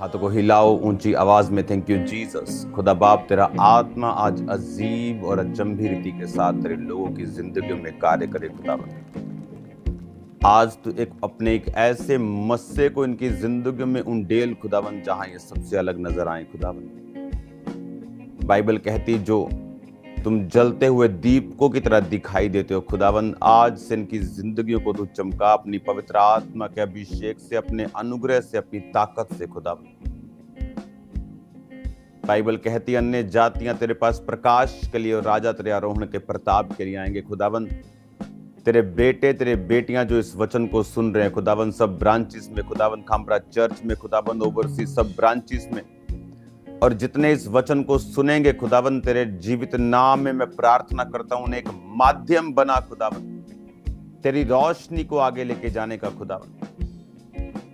हाथों को हिलाओ ऊंची आवाज में। Thank you Jesus. खुदा बाप, तेरा आत्मा आज अजीब और अचंभी रीति के साथ तेरे लोगों की जिंदगियों में कार्य करे खुदावन। आज तो एक ऐसे मस्से को इनकी जिंदगियों में उंडेल खुदावन, जहां ये सबसे अलग नजर आए खुदावन। बाइबल कहती जो तुम जलते हुए दीपकों की तरह दिखाई देते हो खुदावन, आज से इनकी जिंदगियों को तू चमका अपनी पवित्र आत्मा के अभिषेक से, अपने अनुग्रह से, अपनी ताकत से खुदावन। बाइबल कहती अन्य जातियां तेरे पास प्रकाश के लिए और राजा तेरे आरोहण के प्रताप के लिए आएंगे खुदावन। तेरे बेटे तेरे बेटियां जो इस वचन को सुन रहे हैं खुदावन, सब ब्रांचेस में खुदावन, खामरा चर्च में खुदावन, ओवरसीज सब ब्रांचेस में, और जितने इस वचन को सुनेंगे खुदावन, तेरे जीवित नाम में मैं प्रार्थना करता हूं, उन्हें एक माध्यम बना खुदावन, तेरी रोशनी को आगे लेके जाने का खुदावन।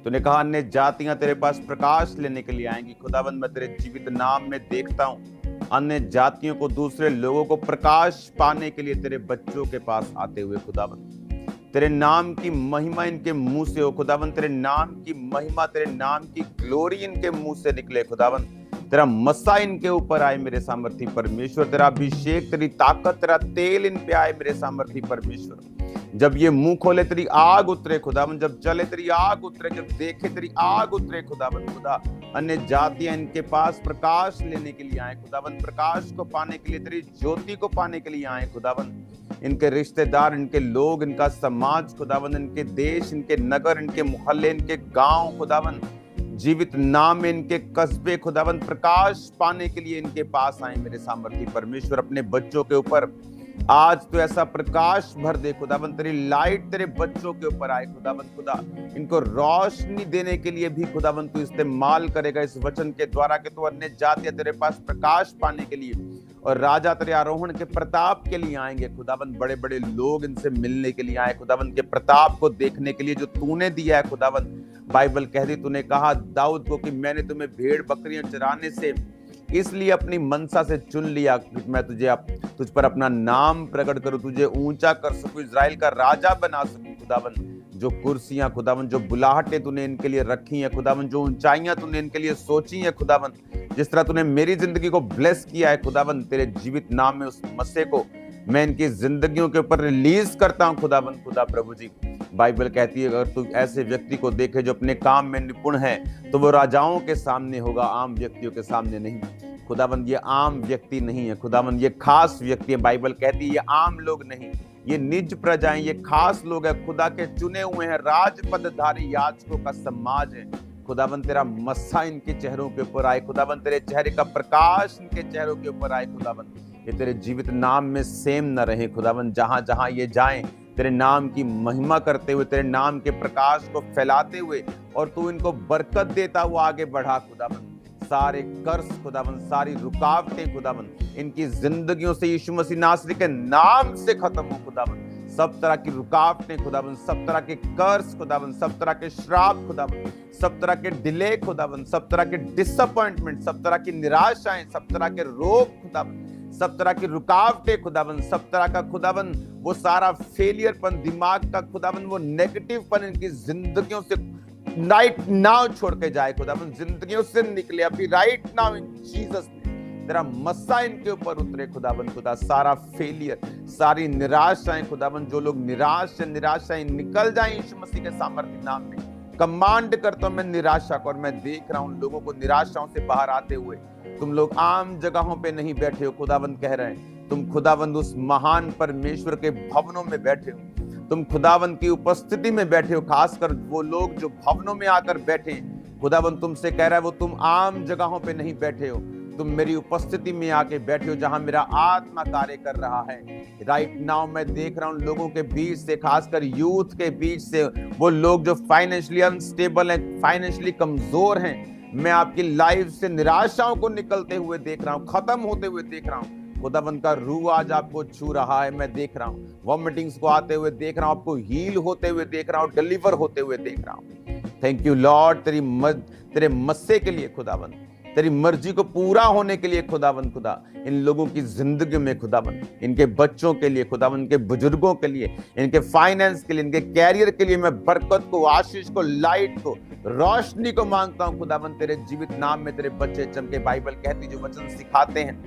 तूने कहा अन्य जातियां तेरे पास प्रकाश लेने के लिए आएंगी खुदावन। मैं तेरे जीवित नाम में देखता हूं अन्य जातियों को, दूसरे लोगों को प्रकाश पाने के लिए तेरे बच्चों के पास आते हुए खुदावन। तेरे नाम की महिमा इनके मुंह से हो खुदावन, तेरे नाम की महिमा, तेरे नाम की ग्लोरी इनके मुंह से निकले खुदावन। तेरा मस्सा इनके ऊपर आए मेरे सामर्थी परमेश्वर, तेरा अभिषेक, तेरी ताकत, तेरा तेल इन पे आए मेरे सामर्थी परमेश्वर। जब ये मुंह खोले तेरी आग उतरे खुदावन, जब चले तेरी आग उतरे, जब देखे तेरी आग उतरे खुदावन। खुदा अन्य जातियां इनके पास प्रकाश लेने के लिए आए खुदावन, प्रकाश को पाने के लिए, तेरी ज्योति को पाने के लिए आए खुदावन। इनके रिश्तेदार, इनके लोग, इनका समाज खुदावन, इनके देश, इनके नगर, इनके मोहल्ले, इनके गांव खुदावन, जीवित नाम में इनके कस्बे खुदावन, प्रकाश पाने के लिए इनके पास आए मेरे सामर्थी परमेश्वर। अपने बच्चों के ऊपर आज तो ऐसा प्रकाश भर दे खुदावन, तेरी लाइट तेरे बच्चों के ऊपर आए खुदावन। खुदा इनको रोशनी देने के लिए भी खुदावन तू इस्तेमाल करेगा इस वचन के द्वारा, कि तू अन्य जातियां तेरे पास प्रकाश पाने के लिए और राजा तेरे आरोहण के प्रताप के लिए आएंगे खुदावन। बड़े बड़े लोग इनसे मिलने के लिए आए खुदावन, के प्रताप को देखने के लिए जो तूने दिया है खुदावन। बाइबल कहती तूने कहा दाऊद को कि मैंने तुम्हें भेड़ बकरियां चराने से इसलिए अपनी मनसा से चुन लिया कि मैं तुझ पर अपना नाम प्रकट करूं, तुझे ऊंचा कर सकूं, इजराइल का राजा बना सकूं खुदावन। जो कुर्सियां खुदावन, जो बुलाहटें तूने इनके लिए रखी हैं खुदावन, जो ऊंचाइयां तूने इनके लिए सोची हैं खुदावन, जिस तरह तूने मेरी जिंदगी को ब्लेस किया है खुदावन, तेरे जीवित नाम में उस मस्से को मैं इनकी जिंदगियों के ऊपर रिलीज करता हूं खुदावन। खुदा प्रभु जी, बाइबल कहती है अगर तू ऐसे व्यक्ति को देखे जो अपने काम में निपुण है, तो वो राजाओं के सामने होगा, आम व्यक्तियों के सामने नहीं। खुदावन ये आम व्यक्ति नहीं है खुदावन, ये खास व्यक्ति है। बाइबल कहती है ये आम लोग नहीं, ये निज प्रजाएं, ये खास लोग है, खुदा के चुने हुए हैं, राजपदधारी याजकों का समाज है खुदावन। तेरा मस्सा इनके चेहरों के ऊपर आए खुदावन, तेरे चेहरे का प्रकाश इनके चेहरों के ऊपर आए खुदावन। ये तेरे जीवित नाम में सेम न रहे खुदावन, जहां जहां ये जाएं तेरे नाम की महिमा करते हुए, तेरे नाम के प्रकाश को फैलाते हुए, और तू इनको बरकत देता हुआ आगे बढ़ा खुदावन। सारे कर्ज खुदावन, सारी रुकावटें खुदावन इनकी जिंदगियों से यीशु मसीह नासरी के नाम से खत्म हो खुदावन। सब तरह की रुकावटें खुदावन, सब तरह के कर्ज खुदावन, सब तरह के श्राप खुदावन, सब तरह के डिले खुदावन, सब तरह के डिसअपॉइंटमेंट, सब तरह की निराशाएं, सब तरह के रोग खुदावन, सब तरह की रुकावटें खुदावन, सब तरह का खुदावन वो सारा फेलियरपन, दिमाग का खुदावन वो नेगेटिवपन इनकी जिंदगियों से राइट नाउ छोड़ के जाए खुदावन, जिंदगियों से निकले अभी right now in Jesus name. तेरा मस्सा इनके ऊपर उतरे खुदावन। खुदा सारा फेलियर, सारी निराशाएं खुदावन, जो लोग निराशाएं निकल जाएं यीशु मसीह के सामर्थ्य नाम में। कमांड करता हूं मैं निराशा को, और मैं देख रहा हूं लोगों को निराशाओं से बाहर आते हुए। तुम लोग आम जगहों पे नहीं बैठे हो खुदावंद कह रहे हैं, तुम खुदावंद उस महान परमेश्वर के भवनों में बैठे हो, तुम खुदावंद की उपस्थिति में बैठे हो। खासकर वो लोग जो भवनों में आकर बैठे, खुदावंद तुमसे कह रहा है वो तुम आम जगहों पे नहीं बैठे हो, तुम मेरी उपस्थिति में आके बैठे हो जहां मेरा आत्मा कार्य कर रहा है। राइट नाउ मैं देख रहा हूं लोगों के बीच से, खासकर यूथ के बीच से, वो लोग जो फाइनेंशियली अनस्टेबल हैं, फाइनेंशियली कमजोर हैं, मैं आपकी लाइफ से निराशाओं को निकलते हुए देख रहा हूं, खत्म होते हुए देख रहा हूं। खुदावंद का रूह आज आपको छू रहा है, मैं देख रहा हूं। वॉमिटिंग्स को आते हुए देख रहा हूं, आपको हील होते हुए देख रहा हूं, डिलीवर होते हुए देख रहा हूं। थैंक यू लॉर्ड तेरे मस्से के लिए खुदावंद, तेरी मर्जी को पूरा होने के लिए खुदावन, खुदा इन लोगों की जिंदगी में खुदावन, इनके बच्चों के लिए खुदावन, इनके बुजुर्गों के लिए, इनके फाइनेंस के लिए, इनके कैरियर के लिए मैं बरकत को, आशीष को, लाइट को, रोशनी को मांगता हूं खुदावन। तेरे जीवित नाम में तेरे बच्चे चमके। बाइबल कहती जो वचन सिखाते हैं,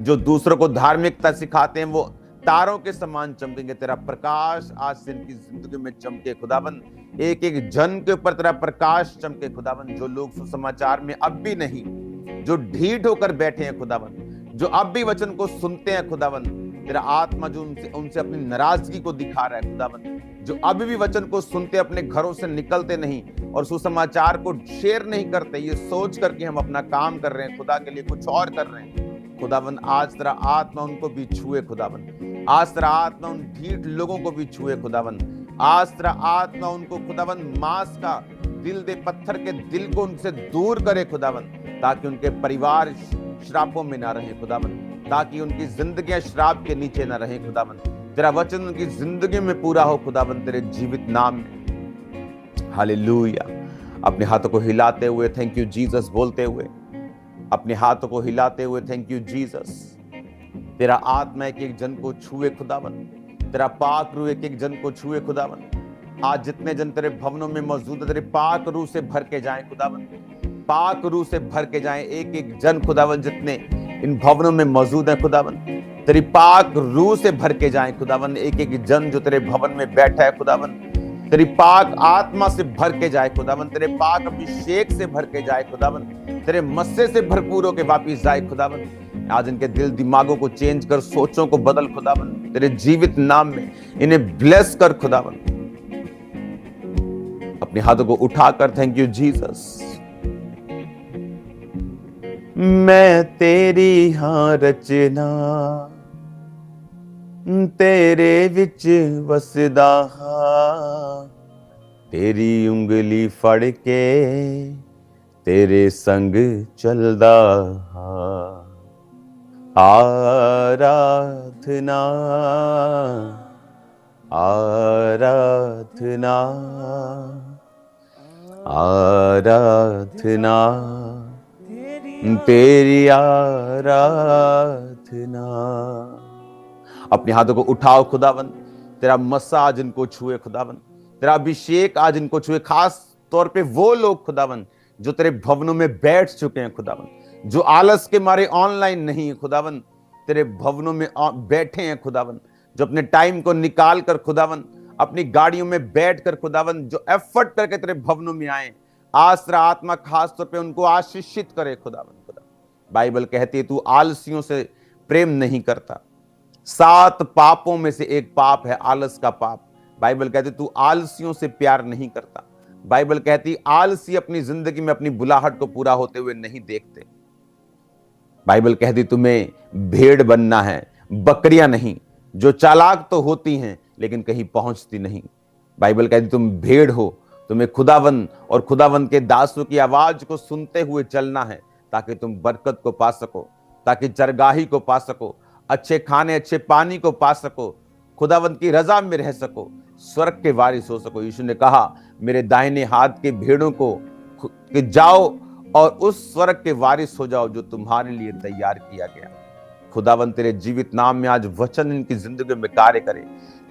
जो दूसरों को धार्मिकता सिखाते हैं, वो तारों के समान चमकेंगे। तेरा प्रकाश आज से इनकी जिंदगी में चमके खुदावन। एक एक जन के ऊपर तेरा प्रकाश चमके खुदावन। जो लोग सुसमाचार में अब भी नहीं, जो ढीठ होकर बैठे हैं खुदावन, जो अब भी वचन को सुनते हैं खुदावन, तेरा आत्मा जो उनसे अपनी नाराजगी को दिखा रहा है खुदावन, जो अभी भी वचन को सुनते अपने घरों से निकलते नहीं और सुसमाचार को शेयर नहीं करते, ये सोच करके हम अपना काम कर रहे हैं, खुदा के लिए कुछ और कर रहे हैं खुदावन, आज तेरा आत्मा उनको भी छुए खुदावन। आज तेरा आत्मा उन ढीठ लोगों को भी छुए खुदावन। आज तेरा आत्मा उनको खुदावन मांस का दिल दे, पत्थर के दिल को उनसे दूर करे खुदावन, ताकि उनके परिवार श्रापों में ना रहे खुदावन, ताकि उनकी जिंदगियां श्राप के नीचे ना रहे खुदावन। तेरा वचन उनकी जिंदगी में पूरा हो खुदावन, तेरे जीवित नाम में। हालेलुया। अपने हाथों को हिलाते हुए थैंक यू जीसस बोलते हुए, अपने हाथों को हिलाते हुए थैंक यू जीसस। तेरा आत्मा एक एक जन को छुए खुदावन, तेरा पाक रूह एक एक जन को छुए खुदावन। आज जितने जन तेरे भवनों में मौजूद है, तेरे पाक रूह से भर के जाएं खुदावन, पाक रूह से भर के जाएं एक एक जन खुदावन, जितने इन भवनों में मौजूद है खुदावन, तेरी पाक रूह से भर के जाएं खुदावन। एक एक जन जो तेरे भवन में बैठा है खुदावन, तेरी पाक आत्मा से भर के जाए खुदावन, तेरे पाक अभिषेक से भर के जाए खुदावन, तेरे मस्से से भरपूर होकर वापिस जाए खुदावन। आज इनके दिल दिमागों को चेंज कर, सोचों को बदल खुदावन, तेरे जीवित नाम में इन्हें ब्लेस कर खुदावन। अपने हाथों को उठाकर थैंक यू जीसस। मैं तेरी हाँ रचना, तेरे विच वसदा हां, तेरी उंगली फड़ के तेरे संग चलदा हां। आराधना आराधना आराधना तेरी आराधना। अपने हाथों को उठाओ खुदावन, तेरा मस्सा आज इनको छुए खुदावन, तेरा अभिषेक आज इनको छुए। खास तौर पे वो लोग खुदावन जो तेरे भवनों में बैठ चुके हैं खुदावन, जो आलस के मारे ऑनलाइन नहीं है खुदावन, तेरे भवनों में बैठे हैं खुदावन, जो अपने टाइम को निकाल कर खुदावन अपनी गाड़ियों में बैठ कर खुदावन जो एफर्ट करके तेरे भवनों में आए, आज तेरा आत्मा खास तौर पे उनको आशीषित करे खुदावन। खुदा बाइबल कहती है तू आलसियों से प्रेम नहीं करता। 7 पापों में से एक पाप है आलस का पाप। बाइबल कहती तू आलसियों से प्यार नहीं करता। बाइबल कहती आलसी अपनी जिंदगी में अपनी बुलाहट को पूरा होते हुए नहीं देखते। बाइबल कहती तुम्हें भेड़ बनना है, बकरियां नहीं, जो चालाक तो होती हैं लेकिन कहीं पहुंचती नहीं। बाइबल कहती तुम भेड़ हो, तुम्हें खुदावन और खुदावन के दासों की आवाज को सुनते हुए चलना है, ताकि तुम बरकत को पा सको, ताकि चरगाही को पा सको, अच्छे खाने अच्छे पानी को पा सको, खुदावन की रजा में रह सको, स्वर्ग के वारिस हो सको। यीशु ने कहा मेरे दाहिने हाथ के भेड़ों को जाओ और उस स्वर्ग के वारिस हो जाओ जो तुम्हारे लिए तैयार किया गया। खुदावन तेरे जीवित नाम में आज वचन इनकी जिंदगी में कार्य करे।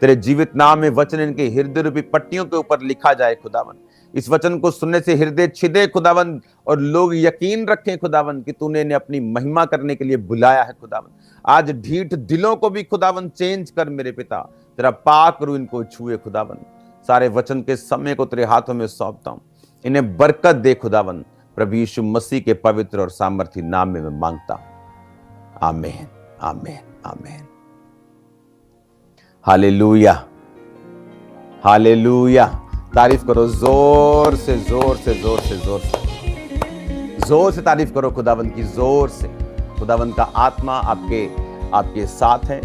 तेरे जीवित नाम में वचन इनके हृदय रूपी पट्टियों के ऊपर लिखा जाए खुदावन। इस वचन को सुनने से हृदय छिदे खुदावन, और लोग यकीन रखें खुदावन कि तूने इन्हें अपनी महिमा करने के लिए बुलाया है खुदावन। आज ढीठ दिलों को भी खुदावन चेंज कर मेरे पिता, तेरा पाक रूह इनको छुए खुदावन। सारे वचन के समय को तेरे हाथों में सौंपता हूं, इन्हें बरकत दे खुदावन। प्रभु यीशु मसीह के पवित्र और सामर्थी नाम में मैं मांगता हूं, आमीन आमीन आमीन। Hallelujah hallelujah. तारीफ करो जोर से जोर से जोर से जोर से जोर से तारीफ करो खुदावन की, जोर से। खुदावन का आत्मा आपके साथ है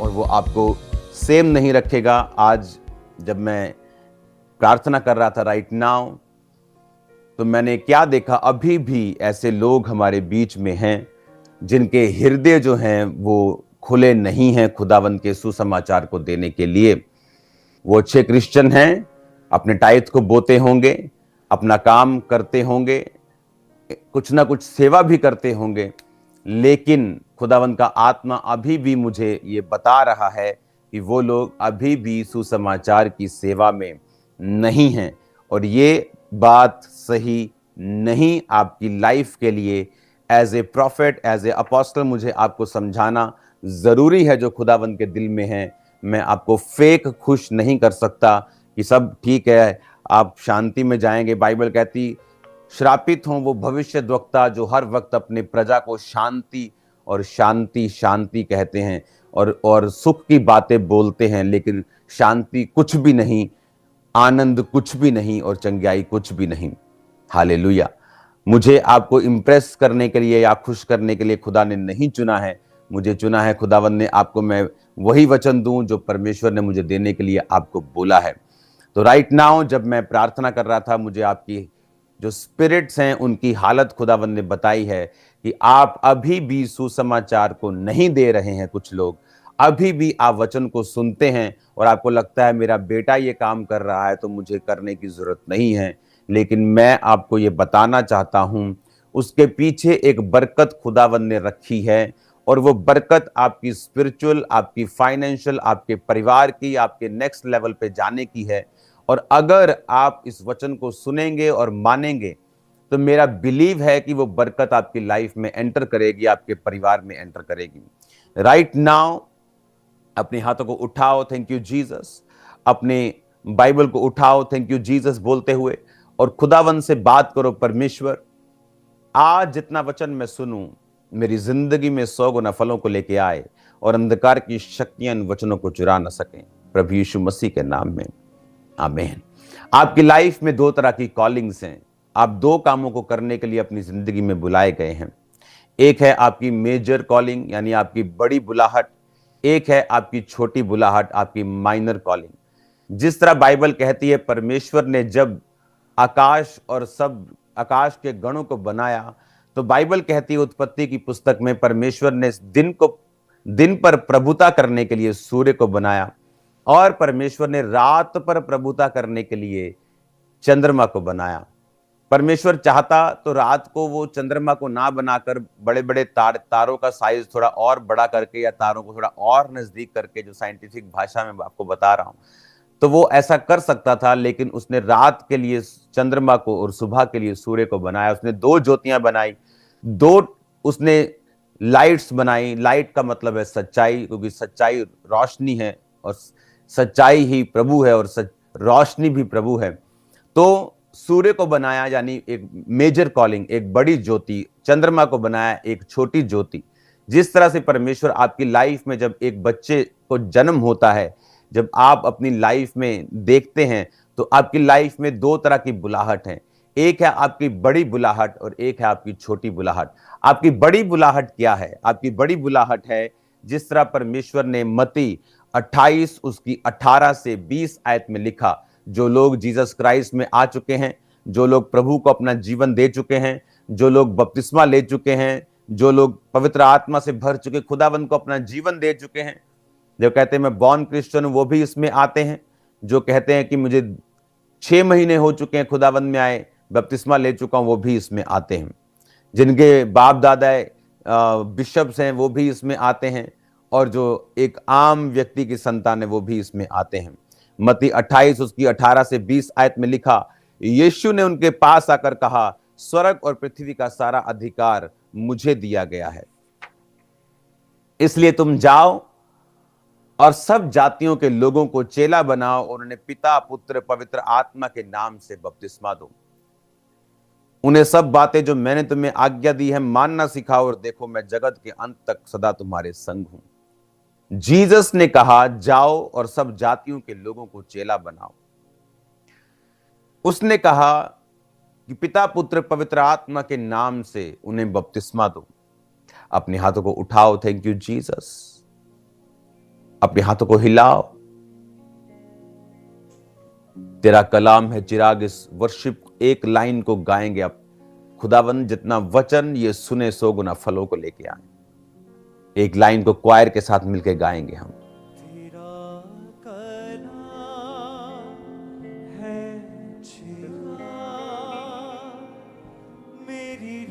और वो आपको सेम नहीं रखेगा। आज जब मैं प्रार्थना कर रहा था राइट नाउ, तो मैंने क्या देखा, अभी भी ऐसे लोग हमारे बीच में हैं जिनके हृदय जो हैं वो खुले नहीं हैं खुदावन के सुसमाचार को देने के लिए। वो अच्छे क्रिश्चियन हैं, अपने टाइथ को बोते होंगे, अपना काम करते होंगे, कुछ ना कुछ सेवा भी करते होंगे, लेकिन खुदावंद का आत्मा अभी भी मुझे ये बता रहा है कि वो लोग अभी भी सुसमाचार की सेवा में नहीं हैं, और ये बात सही नहीं आपकी लाइफ के लिए। As a prophet, as a apostle, मुझे आपको समझाना जरूरी है जो खुदावंद के दिल में है। मैं आपको फेक खुश नहीं कर सकता कि सब ठीक है, आप शांति में जाएंगे। बाइबल कहती, श्रापित हों वो भविष्यद्वक्ता जो हर वक्त अपने प्रजा को शांति और शांति शांति कहते हैं और सुख की बातें बोलते हैं, लेकिन शांति कुछ भी नहीं, आनंद कुछ भी नहीं, और चंगाई कुछ भी नहीं। हालेलुया। मुझे आपको इंप्रेस करने के लिए या खुश करने के लिए खुदा ने नहीं चुना है, मुझे चुना है खुदावंद ने आपको मैं वही वचन दूं जो परमेश्वर ने मुझे देने के लिए आपको बोला है। तो राइट नाउ जब मैं प्रार्थना कर रहा था, मुझे आपकी जो स्पिरिट्स हैं उनकी हालत खुदावंद ने बताई है कि आप अभी भी सुसमाचार को नहीं दे रहे हैं। कुछ लोग अभी भी आप वचन को सुनते हैं और आपको लगता है मेरा बेटा ये काम कर रहा है तो मुझे करने की जरूरत नहीं है, लेकिन मैं आपको ये बताना चाहता हूं उसके पीछे एक बरकत खुदावंद ने रखी है, और वो बरकत आपकी स्पिरिचुअल, आपकी फाइनेंशियल, आपके परिवार की, आपके नेक्स्ट लेवल पे जाने की है। और अगर आप इस वचन को सुनेंगे और मानेंगे तो मेरा बिलीव है कि वो बरकत आपकी लाइफ में एंटर करेगी, आपके परिवार में एंटर करेगी। राइट नाउ अपने हाथों को उठाओ, थैंक यू जीसस। अपने बाइबल को उठाओ, थैंक यू जीसस बोलते हुए, और खुदावन से बात करो, परमेश्वर आज जितना वचन मैं सुनूं मेरी जिंदगी में 100 गुना फलों को लेके आए, और अंधकार की शक्तियां इन वचनों को चुरा न सकें, प्रभु यीशु मसीह के नाम में, आमीन। आपकी लाइफ में 2 तरह की कॉलिंग्स हैं। आप 2 कामों को करने के लिए अपनी जिंदगी में बुलाए गए हैं। एक है आपकी मेजर कॉलिंग, यानी आपकी बड़ी बुलाहट। एक है आपकी छोटी बुलाहट, आपकी माइनर कॉलिंग। जिस तरह बाइबल कहती है परमेश्वर ने जब आकाश और सब आकाश के गणों को बनाया, तो बाइबल कहती है उत्पत्ति की पुस्तक में परमेश्वर ने दिन पर प्रभुता करने के लिए सूर्य को बनाया, और परमेश्वर ने रात पर प्रभुता करने के लिए चंद्रमा को बनाया। परमेश्वर चाहता तो रात को वो चंद्रमा को ना बनाकर बड़े बड़े तारों का साइज थोड़ा और बड़ा करके, या तारों को थोड़ा और नजदीक करके, जो साइंटिफिक भाषा में आपको बता रहा हूं, तो वो ऐसा कर सकता था। लेकिन उसने रात के लिए चंद्रमा को और सुबह के लिए सूर्य को बनाया। उसने 2 ज्योतियां बनाई, 2 उसने लाइट्स बनाई। लाइट का मतलब है सच्चाई, क्योंकि सच्चाई रोशनी है और सच्चाई ही प्रभु है, और रोशनी भी प्रभु है। तो सूर्य को बनाया, यानी एक मेजर कॉलिंग, एक बड़ी ज्योति। चंद्रमा को बनाया, एक छोटी ज्योति। जिस तरह से परमेश्वर आपकी लाइफ में, जब एक बच्चे को जन्म होता है, जब आप अपनी लाइफ में देखते हैं, तो आपकी लाइफ में 2 तरह की बुलाहट है। एक है आपकी बड़ी बुलाहट और एक है आपकी छोटी बुलाहट। आपकी बड़ी बुलाहट क्या है? आपकी बड़ी बुलाहट है जिस तरह परमेश्वर ने मत्ती 28 उसकी 18 से 20 आयत में लिखा, जो लोग जीसस क्राइस्ट में आ चुके हैं, जो लोग प्रभु को अपना जीवन दे चुके हैं, जो लोग बपतिस्मा ले चुके हैं, जो लोग पवित्र आत्मा से भर चुके, खुदावंद को अपना जीवन दे चुके हैं, जो कहते हैं मैं बॉर्न क्रिश्चियन हूं, वो भी इसमें आते हैं। जो कहते हैं कि मुझे 6 महीने हो चुके हैं खुदावंद में आए, बपतिस्मा ले चुका हूं, वो भी इसमें आते हैं। जिनके बाप दादा बिशप्स हैं वो भी इसमें आते हैं, और जो एक आम व्यक्ति की संतान है वो भी इसमें आते हैं। मत्ती 28 उसकी 18 से 20 आयत में लिखा, यीशु ने उनके पास आकर कहा, स्वर्ग और पृथ्वी का सारा अधिकार मुझे दिया गया है, इसलिए तुम जाओ और सब जातियों के लोगों को चेला बनाओ और उन्हें पिता, पुत्र, पवित्र आत्मा के नाम से बपतिस्मा दो। उन्हें सब बातें जो मैंने तुम्हें आज्ञा दी है मानना सिखाओ, और देखो मैं जगत के अंत तक सदा तुम्हारे संग हूं। जीसस ने कहा जाओ और सब जातियों के लोगों को चेला बनाओ। उसने कहा कि पिता, पुत्र, पवित्र आत्मा के नाम से उन्हें बपतिस्मा दो। अपने हाथों को उठाओ, थैंक यू जीसस। अपने हाथों को हिलाओ। तेरा कलाम है चिराग, इस वर्शिप एक लाइन को गाएंगे अब। खुदावंद जितना वचन ये सुने 100 गुना फलों को लेके आए। एक लाइन को क्वायर के साथ मिलकर गाएंगे हम। तेरा कलाम है चिराग, मेरी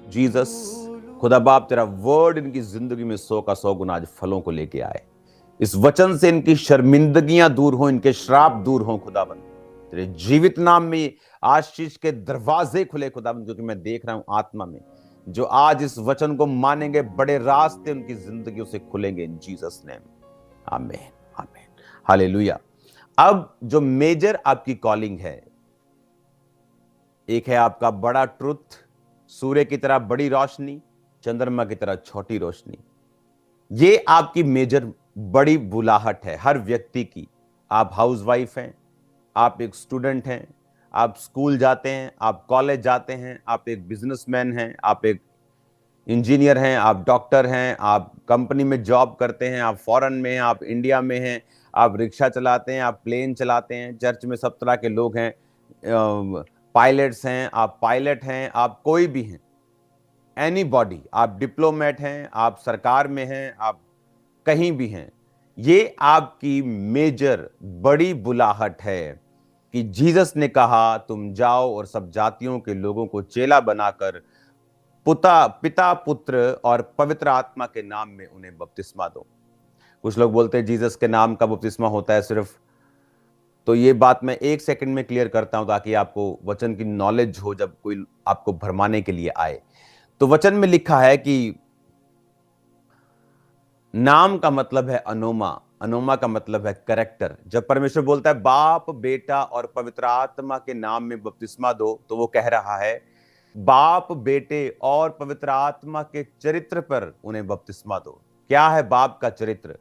जीसस, खुदा बाप तेरा वर्ड इनकी जिंदगी में 100 का 100 गुना आज फलों को लेके आए। इस वचन से इनकी शर्मिंदगियां दूर हो, इनके श्राप दूर हो खुदाबंद। तेरे जीवित नाम में आशीष के दरवाजे खुले खुदाबंद, क्योंकि मैं देख रहा हूं आत्मा में जो आज इस वचन को मानेंगे बड़े रास्ते उनकी जिंदगियों से खुलेंगे इन जीसस नेम। आमीन, आमीन, हालेलुया। अब जो मेजर आपकी कॉलिंग है, एक है आपका बड़ा ट्रुथ, सूर्य की तरह बड़ी रोशनी, चंद्रमा की तरह छोटी रोशनी। ये आपकी मेजर बड़ी बुलाहट है हर व्यक्ति की। आप हाउसवाइफ हैं, आप एक स्टूडेंट हैं, आप स्कूल जाते हैं, आप कॉलेज जाते हैं, आप एक बिजनेसमैन हैं, आप एक इंजीनियर हैं, आप डॉक्टर हैं, आप कंपनी में जॉब करते हैं, आप फॉरेन में हैं, आप इंडिया में हैं, आप रिक्शा चलाते हैं, आप प्लेन चलाते हैं, चर्च में सब तरह के लोग हैं, पायलट्स हैं, आप पायलट हैं, आप कोई भी हैं, एनीबॉडी, आप डिप्लोमेट हैं, आप सरकार में हैं, आप कहीं भी हैं। ये आपकी मेजर बड़ी बुलाहट है कि जीसस ने कहा तुम जाओ और सब जातियों के लोगों को चेला बनाकर पिता पुत्र और पवित्र आत्मा के नाम में उन्हें बपतिस्मा दो। कुछ लोग बोलते हैं जीसस के नाम का बपतिस्मा होता है सिर्फ, तो ये बात मैं 1 सेकंड में क्लियर करता हूं ताकि आपको वचन की नॉलेज हो जब कोई आपको भरमाने के लिए आए। तो वचन में लिखा है कि नाम का मतलब है अनोमा, अनोमा का मतलब है कैरेक्टर। जब परमेश्वर बोलता है बाप बेटा और पवित्र आत्मा के नाम में बपतिस्मा दो, तो वो कह रहा है बाप बेटे और पवित्र आत्मा के चरित्र पर उन्हें बपतिस्मा दो। क्या है बाप का चरित्र?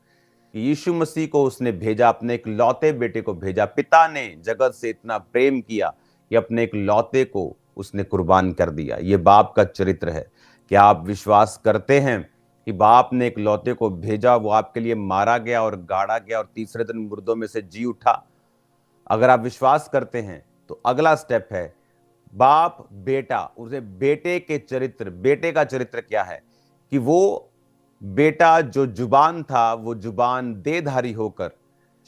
कि यीशु मसीह को उसने भेजा, अपने एक लौते बेटे को भेजा। पिता ने जगत से इतना प्रेम किया कि अपने एक लौते को उसने कुर्बान कर दिया। ये बाप का चरित्र है। क्या आप विश्वास करते हैं कि बाप ने एक लौते को भेजा, वो आपके लिए मारा गया और गाड़ा गया और तीसरे दिन मुर्दों में से जी उठा? अगर आप विश्वास करते हैं तो अगला स्टेप है बाप बेटा, उसे बेटे के चरित्र। बेटे का चरित्र क्या है? कि वो बेटा जो जुबान था, वो जुबान देहधारी होकर,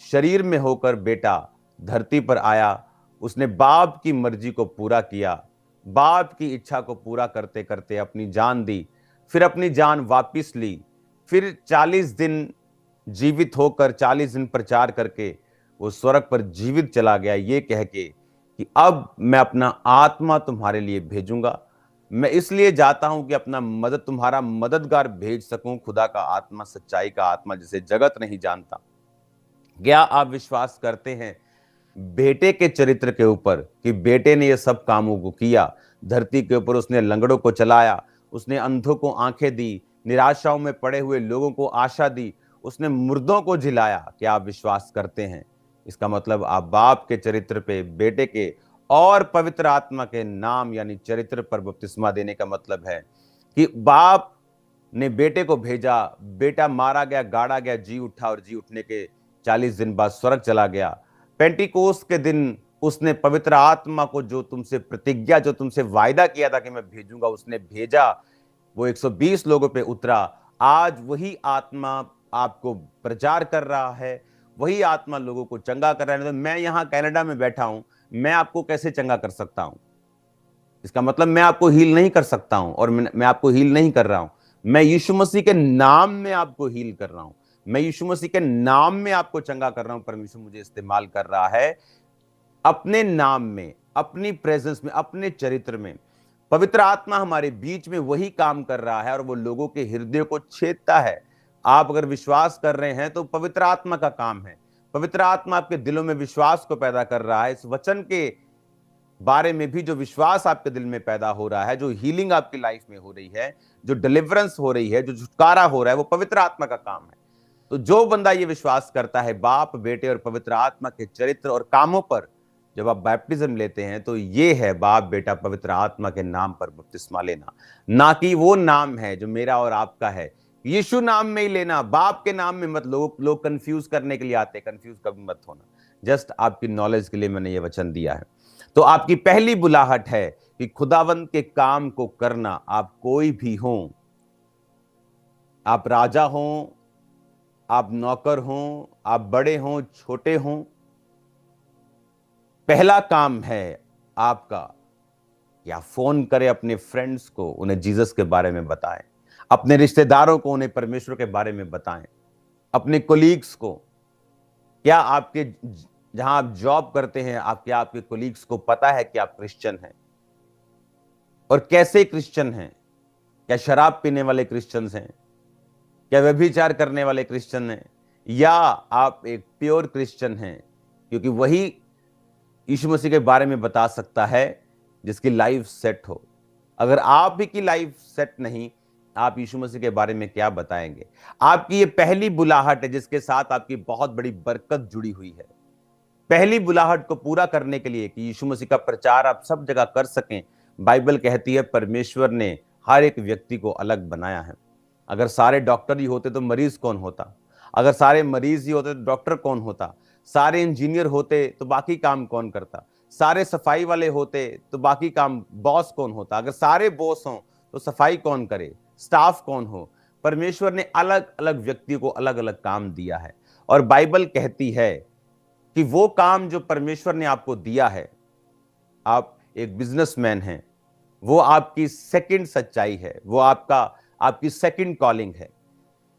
शरीर में होकर बेटा धरती पर आया। उसने बाप की मर्जी को पूरा किया, बाप की इच्छा को पूरा करते करते अपनी जान दी, फिर अपनी जान वापिस ली, फिर 40 दिन जीवित होकर 40 दिन प्रचार करके वो स्वर्ग पर जीवित चला गया, ये कह के कि अब मैं अपना आत्मा तुम्हारे लिए भेजूंगा। मैं इसलिए जाता हूं कि अपना तुम्हारा मददगार भेज सकूं, खुदा का आत्मा, सच्चाई का आत्मा, जिसे जगत नहीं जानता। क्या आप विश्वास करते हैं बेटे के चरित्र के ऊपर कि बेटे ने ये सब कामों को किया? धरती के ऊपर उसने लंगड़ों को चलाया, उसने अंधों को आंखें दी, निराशाओं में पड़े हुए लोगों को आशा दी, उसने मुर्दों को जिलाया। क्या आप विश्वास करते हैं? इसका मतलब आप बाप के चरित्र पे, बेटे के और पवित्र आत्मा के नाम यानी चरित्र पर बपतिस्मा देने का मतलब है कि बाप ने बेटे को भेजा, बेटा मारा गया, गाड़ा गया, जी उठा और जी उठने के 40 दिन बाद स्वर्ग चला गया। पेंटिकोस्ट के दिन उसने पवित्र आत्मा को, जो तुमसे प्रतिज्ञा, जो तुमसे वायदा किया था कि मैं भेजूंगा, उसने भेजा। वो 120 लोगों पे उतरा। आज वही आत्मा आपको प्रचार कर रहा है, वही आत्मा लोगों को चंगा कर रहा है। तो मैं यहां कनाडा में बैठा हूं, मैं आपको कैसे चंगा कर सकता हूं? इसका मतलब मैं आपको हील नहीं कर सकता हूं, और मैं आपको हील नहीं कर रहा हूं। मैं यीशु मसीह के नाम में आपको हील कर रहा हूं, मैं यीशु मसीह के नाम में आपको चंगा कर रहा हूं। परमेश्वर मुझे इस्तेमाल कर रहा है अपने नाम में, अपनी प्रेजेंस में, अपने चरित्र में। पवित्र आत्मा हमारे बीच में वही काम कर रहा है और वो लोगों के हृदय को छेदता है। आप अगर विश्वास कर रहे हैं तो पवित्र आत्मा का काम है। पवित्र आत्मा आपके दिलों में विश्वास को पैदा कर रहा है। इस वचन के बारे में भी जो विश्वास आपके दिल में पैदा हो रहा है, जो हीलिंग आपकी लाइफ में हो रही है, जो डिलीवरेंस हो रही है, जो छुटकारा हो रहा है, वो पवित्र आत्मा का काम है। तो जो बंदा ये विश्वास करता है बाप, बेटे और पवित्र आत्मा के चरित्र और कामों पर, जब आप बैप्टिज्म लेते हैं तो ये है बाप, बेटा, पवित्र आत्मा के नाम पर बपतिस्मा लेना। ना कि वो नाम है जो मेरा और आपका है, यीशु नाम में ही लेना, बाप के नाम में मत। लोग कंफ्यूज करने के लिए आते हैं, कंफ्यूज कभी मत होना। जस्ट आपकी नॉलेज के लिए मैंने ये वचन दिया है। तो आपकी पहली बुलाहट है कि खुदावंद के काम को करना। आप कोई भी हो, आप राजा हो, आप नौकर हो, आप बड़े हो, छोटे हो, पहला काम है आपका कि आप फोन करें अपने फ्रेंड्स को, उन्हें जीसस के बारे में बताएं, अपने रिश्तेदारों को उन्हें परमेश्वर के बारे में बताएं, अपने कोलीग्स को। क्या आपके जहां आप जॉब करते हैं, क्या आपके कोलीग्स को पता है कि आप क्रिश्चियन हैं? और कैसे क्रिश्चियन हैं? क्या शराब पीने वाले क्रिश्चियंस हैं? क्या व्यभिचार करने वाले क्रिश्चियन हैं? या आप एक प्योर क्रिश्चियन हैं? क्योंकि वही यीशु मसीह के बारे में बता सकता है जिसकी लाइफ सेट हो। अगर आप ही की लाइफ सेट नहीं, आप यीशु मसीह के बारे में क्या बताएंगे? आपकी ये पहली बुलाहट है जिसके साथ आपकी बहुत बड़ी बरकत जुड़ी हुई है। पहली बुलाहट को पूरा करने के लिए कि यीशु मसीह का प्रचार आप सब जगह कर सकें, बाइबल कहती है परमेश्वर ने हर एक व्यक्ति को अलग बनाया है। अगर सारे डॉक्टर ही होते तो मरीज कौन होता? अगर सारे मरीज ही होते तो डॉक्टर कौन होता? सारे इंजीनियर होते तो बाकी काम कौन करता? सारे सफाई वाले होते तो बाकी काम बॉस कौन होता? अगर सारे बॉस हों तो सफाई कौन करे? स्टाफ कौन हो? परमेश्वर ने अलग अलग व्यक्तियों को अलग अलग काम दिया है। और बाइबल कहती है कि वो काम जो परमेश्वर ने आपको दिया है, आप एक बिजनेसमैन हैं, वो आपकी सेकंड सच्चाई है, वो आपकी सेकंड कॉलिंग है।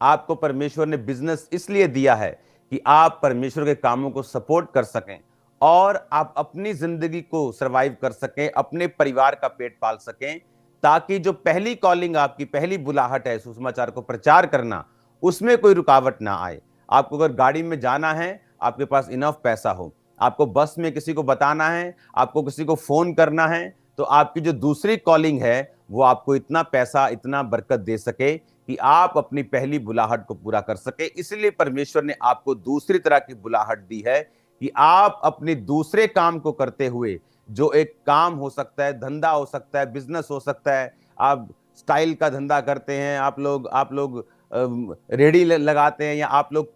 आपको परमेश्वर ने बिजनेस इसलिए दिया है कि आप परमेश्वर के कामों को सपोर्ट कर सकें और आप अपनी जिंदगी को सरवाइव कर सकें, अपने परिवार का पेट पाल सकें, ताकि जो पहली कॉलिंग, आपकी पहली बुलाहट है सुसमाचार को प्रचार करना, उसमें कोई रुकावट ना आए। आपको अगर गाड़ी में जाना है, आपके पास इनफ पैसा हो, आपको बस में किसी को बताना है, आपको किसी को फोन करना है, तो आपकी जो दूसरी कॉलिंग है वो आपको इतना पैसा, इतना बरकत दे सके कि आप अपनी पहली बुलाहट को पूरा कर सके। इसलिए परमेश्वर ने आपको दूसरी तरह की बुलाहट दी है कि आप अपने दूसरे काम को करते हुए, जो एक काम हो सकता है, धंधा हो सकता है, बिजनेस हो सकता है, आप स्टाइल का धंधा करते हैं, आप लोग रेडी लगाते हैं, या आप लोग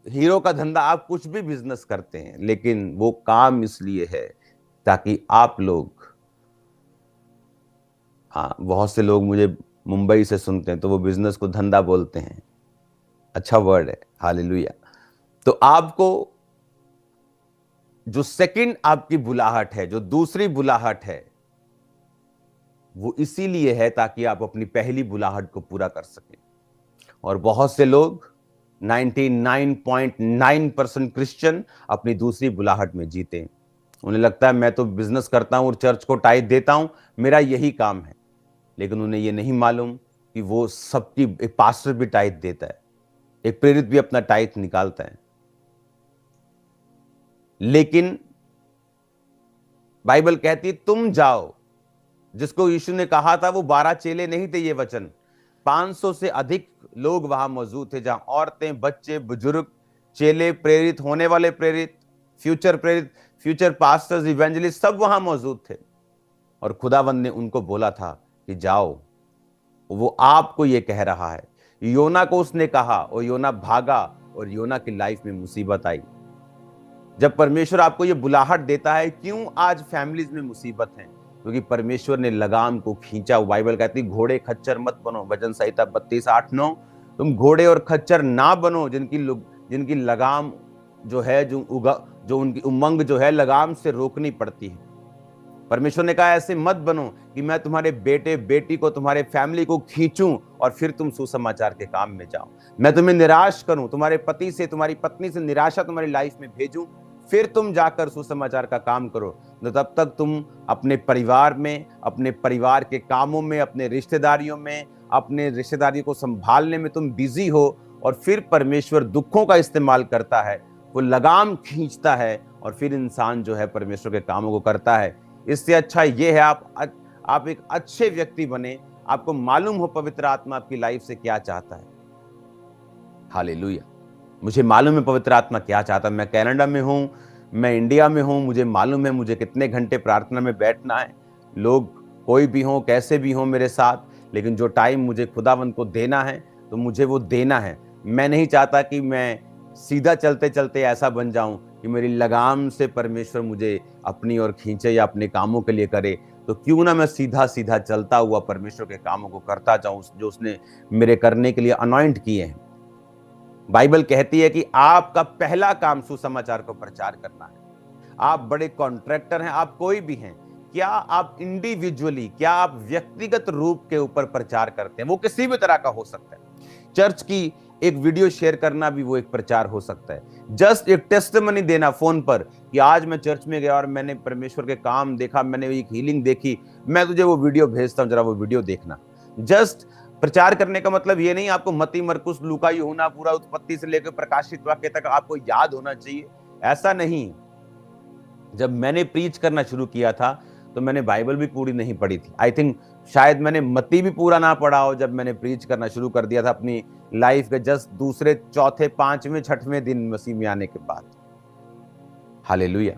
हीरो का धंधा, आप कुछ भी बिजनेस करते हैं, लेकिन वो काम इसलिए है ताकि आप लोग, हाँ, बहुत से लोग मुझे मुंबई से सुनते हैं तो वो बिजनेस को धंधा बोलते हैं। अच्छा वर्ड है, हालेलुया। तो आपको जो सेकंड आपकी बुलाहट है, जो दूसरी बुलाहट है, वो इसीलिए है ताकि आप अपनी पहली बुलाहट को पूरा कर सकें। और बहुत से लोग 99.9% क्रिश्चियन अपनी दूसरी बुलाहट में जीते। उन्हें लगता है मैं तो बिजनेस करता हूं और चर्च को टाइट देता हूं, मेरा यही काम है। लेकिन उन्हें यह नहीं मालूम कि वो सबकी, एक पास्टर भी टाइट देता है, एक प्रेरित भी अपना टाइट निकालता है। लेकिन बाइबल कहती है तुम जाओ। जिसको यीशु ने कहा था वो 12 चेले नहीं थे, ये वचन 500 से अधिक लोग वहां मौजूद थे, जहां औरतें, बच्चे, बुजुर्ग, चेले, प्रेरित होने वाले प्रेरित, फ्यूचर पास्टर्स, इवेंजलिस्ट, सब वहां मौजूद थे। और खुदावंद ने उनको बोला था कि जाओ। वो आपको ये कह रहा है। योना को उसने कहा और योना भागा और योना की लाइफ में मुसीबत आई। जब परमेश्वर आपको ये बुलाहट देता है, क्यों आज फैमिलीज में मुसीबत है? क्योंकि परमेश्वर ने लगाम को खींचा। बाइबल कहती है घोड़े खच्चर मत बनो, भजन संहिता 32:8-9। तुम घोड़े और खच्चर ना बनो जिनकी लगाम जो है, जो उनकी उमंग जो है लगाम से रोकनी पड़ती है। परमेश्वर ने कहा ऐसे मत बनो कि मैं तुम्हारे बेटे बेटी को, तुम्हारे फैमिली को खींचूं और फिर तुम सुसमाचार के काम में जाओ। मैं तुम्हें निराश करूं, तुम्हारे पति से, तुम्हारी पत्नी से निराशा तुम्हारी लाइफ में भेजूं, फिर तुम जाकर सुसमाचार का काम करो। तो तब तक तुम अपने परिवार में, अपने परिवार के कामों में, अपने रिश्तेदारियों में, अपने रिश्तेदारियों को संभालने में तुम बिजी हो। और फिर परमेश्वर दुखों का इस्तेमाल करता है, वो लगाम खींचता है और फिर इंसान जो है परमेश्वर के कामों को करता है। इससे अच्छा ये है आप एक अच्छे व्यक्ति बने, आपको मालूम हो पवित्र आत्मा आपकी लाइफ से क्या चाहता है। हालेलुया। मुझे मालूम है पवित्र आत्मा क्या चाहता है। मैं कनाडा में हूं, मैं इंडिया में हूं, मुझे मालूम है मुझे कितने घंटे प्रार्थना में बैठना है। लोग कोई भी हो, कैसे भी हो मेरे साथ, लेकिन जो टाइम मुझे खुदावंद को देना है तो मुझे वो देना है। मैं नहीं चाहता कि मैं सीधा चलते चलते ऐसा बन जाऊं कि मेरी लगाम से परमेश्वर मुझे अपनी ओर खींचे या अपने कामों के लिए करे। तो क्यों ना मैं सीधा सीधा चलता हुआ परमेश्वर के कामों को करता जाऊं जो उसने मेरे करने के लिए अनॉइंट किए हैं। बाइबल कहती है कि आपका पहला काम सुसमाचार को प्रचार करना है। आप बड़े कॉन्ट्रैक्टर हैं, आप कोई भी हैं, क्या आप इंडिविजुअली, क्या आप व्यक्तिगत रूप के ऊपर प्रचार करते हैं। वो किसी भी तरह का हो सकता है। चर्च की एक वीडियो शेयर करना भी वो एक प्रचार हो सकता है। जस्ट एक टेस्टिमनी देना फोन पर कि आज मैं चर्च में गया और मैंने परमेश्वर के काम देखा, मैंने एक हीलिंग देखी, मैं तुझे वो वीडियो भेजता हूं, जरा वो वीडियो देखना। जस्ट प्रचार करने का मतलब ये नहीं आपको मत्ती, मरकुस, लूका, यूहन्ना पूरा उत्पत्ति से लेकर प्रकाशित वाक्य तक आपको याद होना चाहिए, ऐसा नहीं। जब मैंने प्रीच करना शुरू किया था तो मैंने बाइबल भी पूरी नहीं पढ़ी थी। आई थिंक शायद मैंने मत्ती भी पूरा ना पढ़ा हो जब मैंने प्रीच करना शुरू कर दिया था अपनी लाइफ के जस्ट दूसरे, चौथे, पांचवें, छठवें दिन मसीह में आने के बाद। हालेलुया।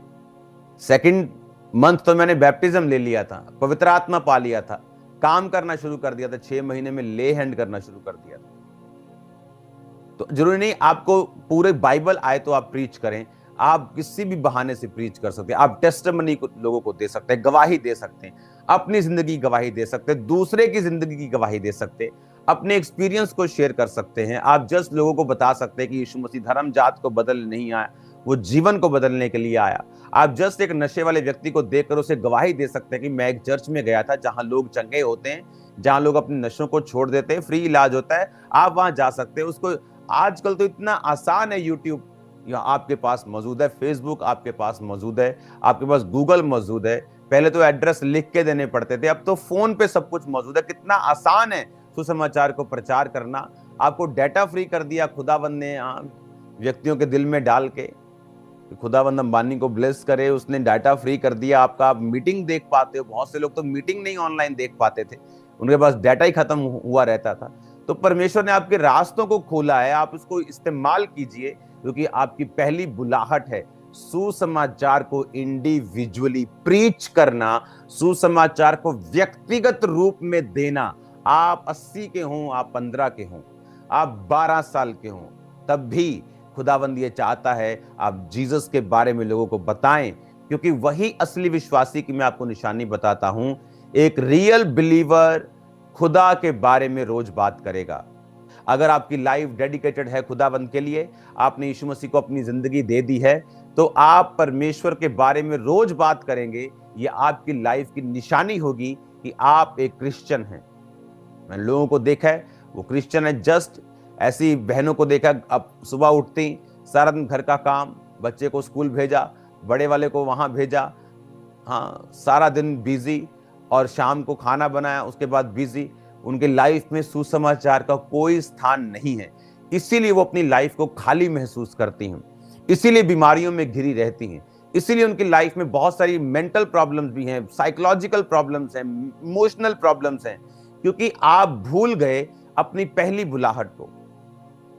सेकंड मंथ तो मैंने बैप्टिज्म ले लिया था, पवित्र आत्मा पा लिया था, काम करना शुरू कर दिया था, 6 महीने में ले हैंड करना शुरू कर दिया था। तो जरूरी नहीं आपको पूरे बाइबल आए तो आप प्रीच करें, आप किसी भी बहाने से प्रीच कर सकते हैं। आप टेस्टिमनी को लोगों को दे सकते हैं, गवाही दे सकते हैं, अपनी जिंदगी की गवाही दे सकते हैं, दूसरे की जिंदगी की गवाही दे सकते हैं, अपने एक्सपीरियंस को शेयर कर सकते हैं। आप जस्ट लोगों को बता सकते हैं कि यीशु मसीह धर्म जात को बदलने नहीं आया, वो जीवन को बदलने के लिए आया। आप जस्ट एक नशे वाले व्यक्ति को देखकर उसे गवाही दे सकते हैं कि मैं एक चर्च में गया था जहां लोग चंगे होते हैं, जहां लोग अपने नशों को छोड़ देते हैं, फ्री इलाज होता है, आप वहां जा सकते हैं। उसको आजकल तो इतना आसान है, यूट्यूब आपके पास मौजूद है, फेसबुक आपके पास मौजूद है, आपके पास गूगल मौजूद है। पहले तो एड्रेस लिख के देने पड़ते थे, अब तो फोन पे सब कुछ मौजूद है। कितना आसान है सुसमाचार को प्रचार करना। आपको डाटा फ्री कर दिया खुदावंद ने व्यक्तियों के दिल में डाल के। खुदावंद अंबानी को ब्लेस करे, उसने डाटा फ्री कर दिया आपका। आप मीटिंग देख पाते हो। बहुत से लोग तो मीटिंग नहीं ऑनलाइन देख पाते थे, उनके पास डाटा ही खत्म हुआ रहता था। तो परमेश्वर ने आपके रास्तों को खोला है, आप उसको इस्तेमाल कीजिए, क्योंकि आपकी पहली बुलाहट है सुसमाचार को इंडिविजुअली प्रीच करना, सुसमाचार को व्यक्तिगत रूप में देना। आप 80 के हों, आप 15 के हों, आप 12 साल के हों, तब भी खुदावंद ये चाहता है आप जीसस के बारे में लोगों को बताएं, क्योंकि वही असली विश्वासी की मैं आपको निशानी बताता हूं। एक रियल बिलीवर खुदा के बारे में रोज बात करेगा। अगर आपकी लाइफ डेडिकेटेड है खुदावंद के लिए, आपने यीशु मसीह को अपनी जिंदगी दे दी है, तो आप परमेश्वर के बारे में रोज बात करेंगे। ये आपकी लाइफ की निशानी होगी कि आप एक क्रिश्चियन हैं। मैंने लोगों को देखा है वो क्रिश्चियन है, जस्ट ऐसी बहनों को देखा, अब सुबह उठती, सारा दिन घर का काम, बच्चे को स्कूल भेजा, बड़े वाले को वहां भेजा, हाँ सारा दिन बिजी, और शाम को खाना बनाया, उसके बाद बिजी। उनके लाइफ में सुसमाचार का कोई स्थान नहीं है, इसीलिए वो अपनी लाइफ को खाली महसूस करती हैं, इसीलिए बीमारियों में घिरी रहती हैं, इसीलिए उनकी लाइफ में बहुत सारी मेंटल प्रॉब्लम्स भी हैं, साइकोलॉजिकल प्रॉब्लम्स हैं, इमोशनल प्रॉब्लम्स हैं, क्योंकि आप भूल गए अपनी पहली बुलाहट को।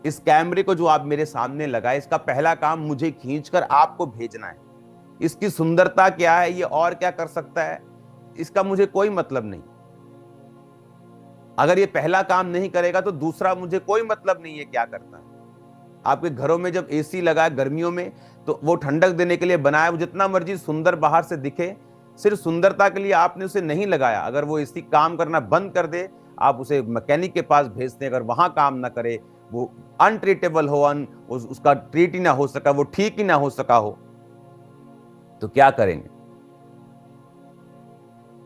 इस कैमरे को जो आप मेरे सामने लगाए, इसका पहला काम मुझे खींचकर आपको भेजना है। इसकी सुंदरता क्या है, ये और क्या कर सकता है, इसका मुझे कोई मतलब नहीं। अगर ये पहला काम नहीं करेगा तो दूसरा मुझे कोई मतलब नहीं है क्या करता है। आपके घरों में जब एसी लगा है गर्मियों में, तो वो ठंडक देने के लिए बनाया, वो जितना मर्जी सुंदर बाहर से दिखे, सिर्फ सुंदरता के लिए आपने उसे नहीं लगाया। अगर वो एसी काम करना बंद कर दे, आप उसे मैकेनिक के पास भेजते हैं, अगर वहां काम ना करे, वो अनट्रीटेबल हो, उसका ट्रीट ही ना हो सका, वो ठीक ही ना हो सका हो, तो क्या करेंगे?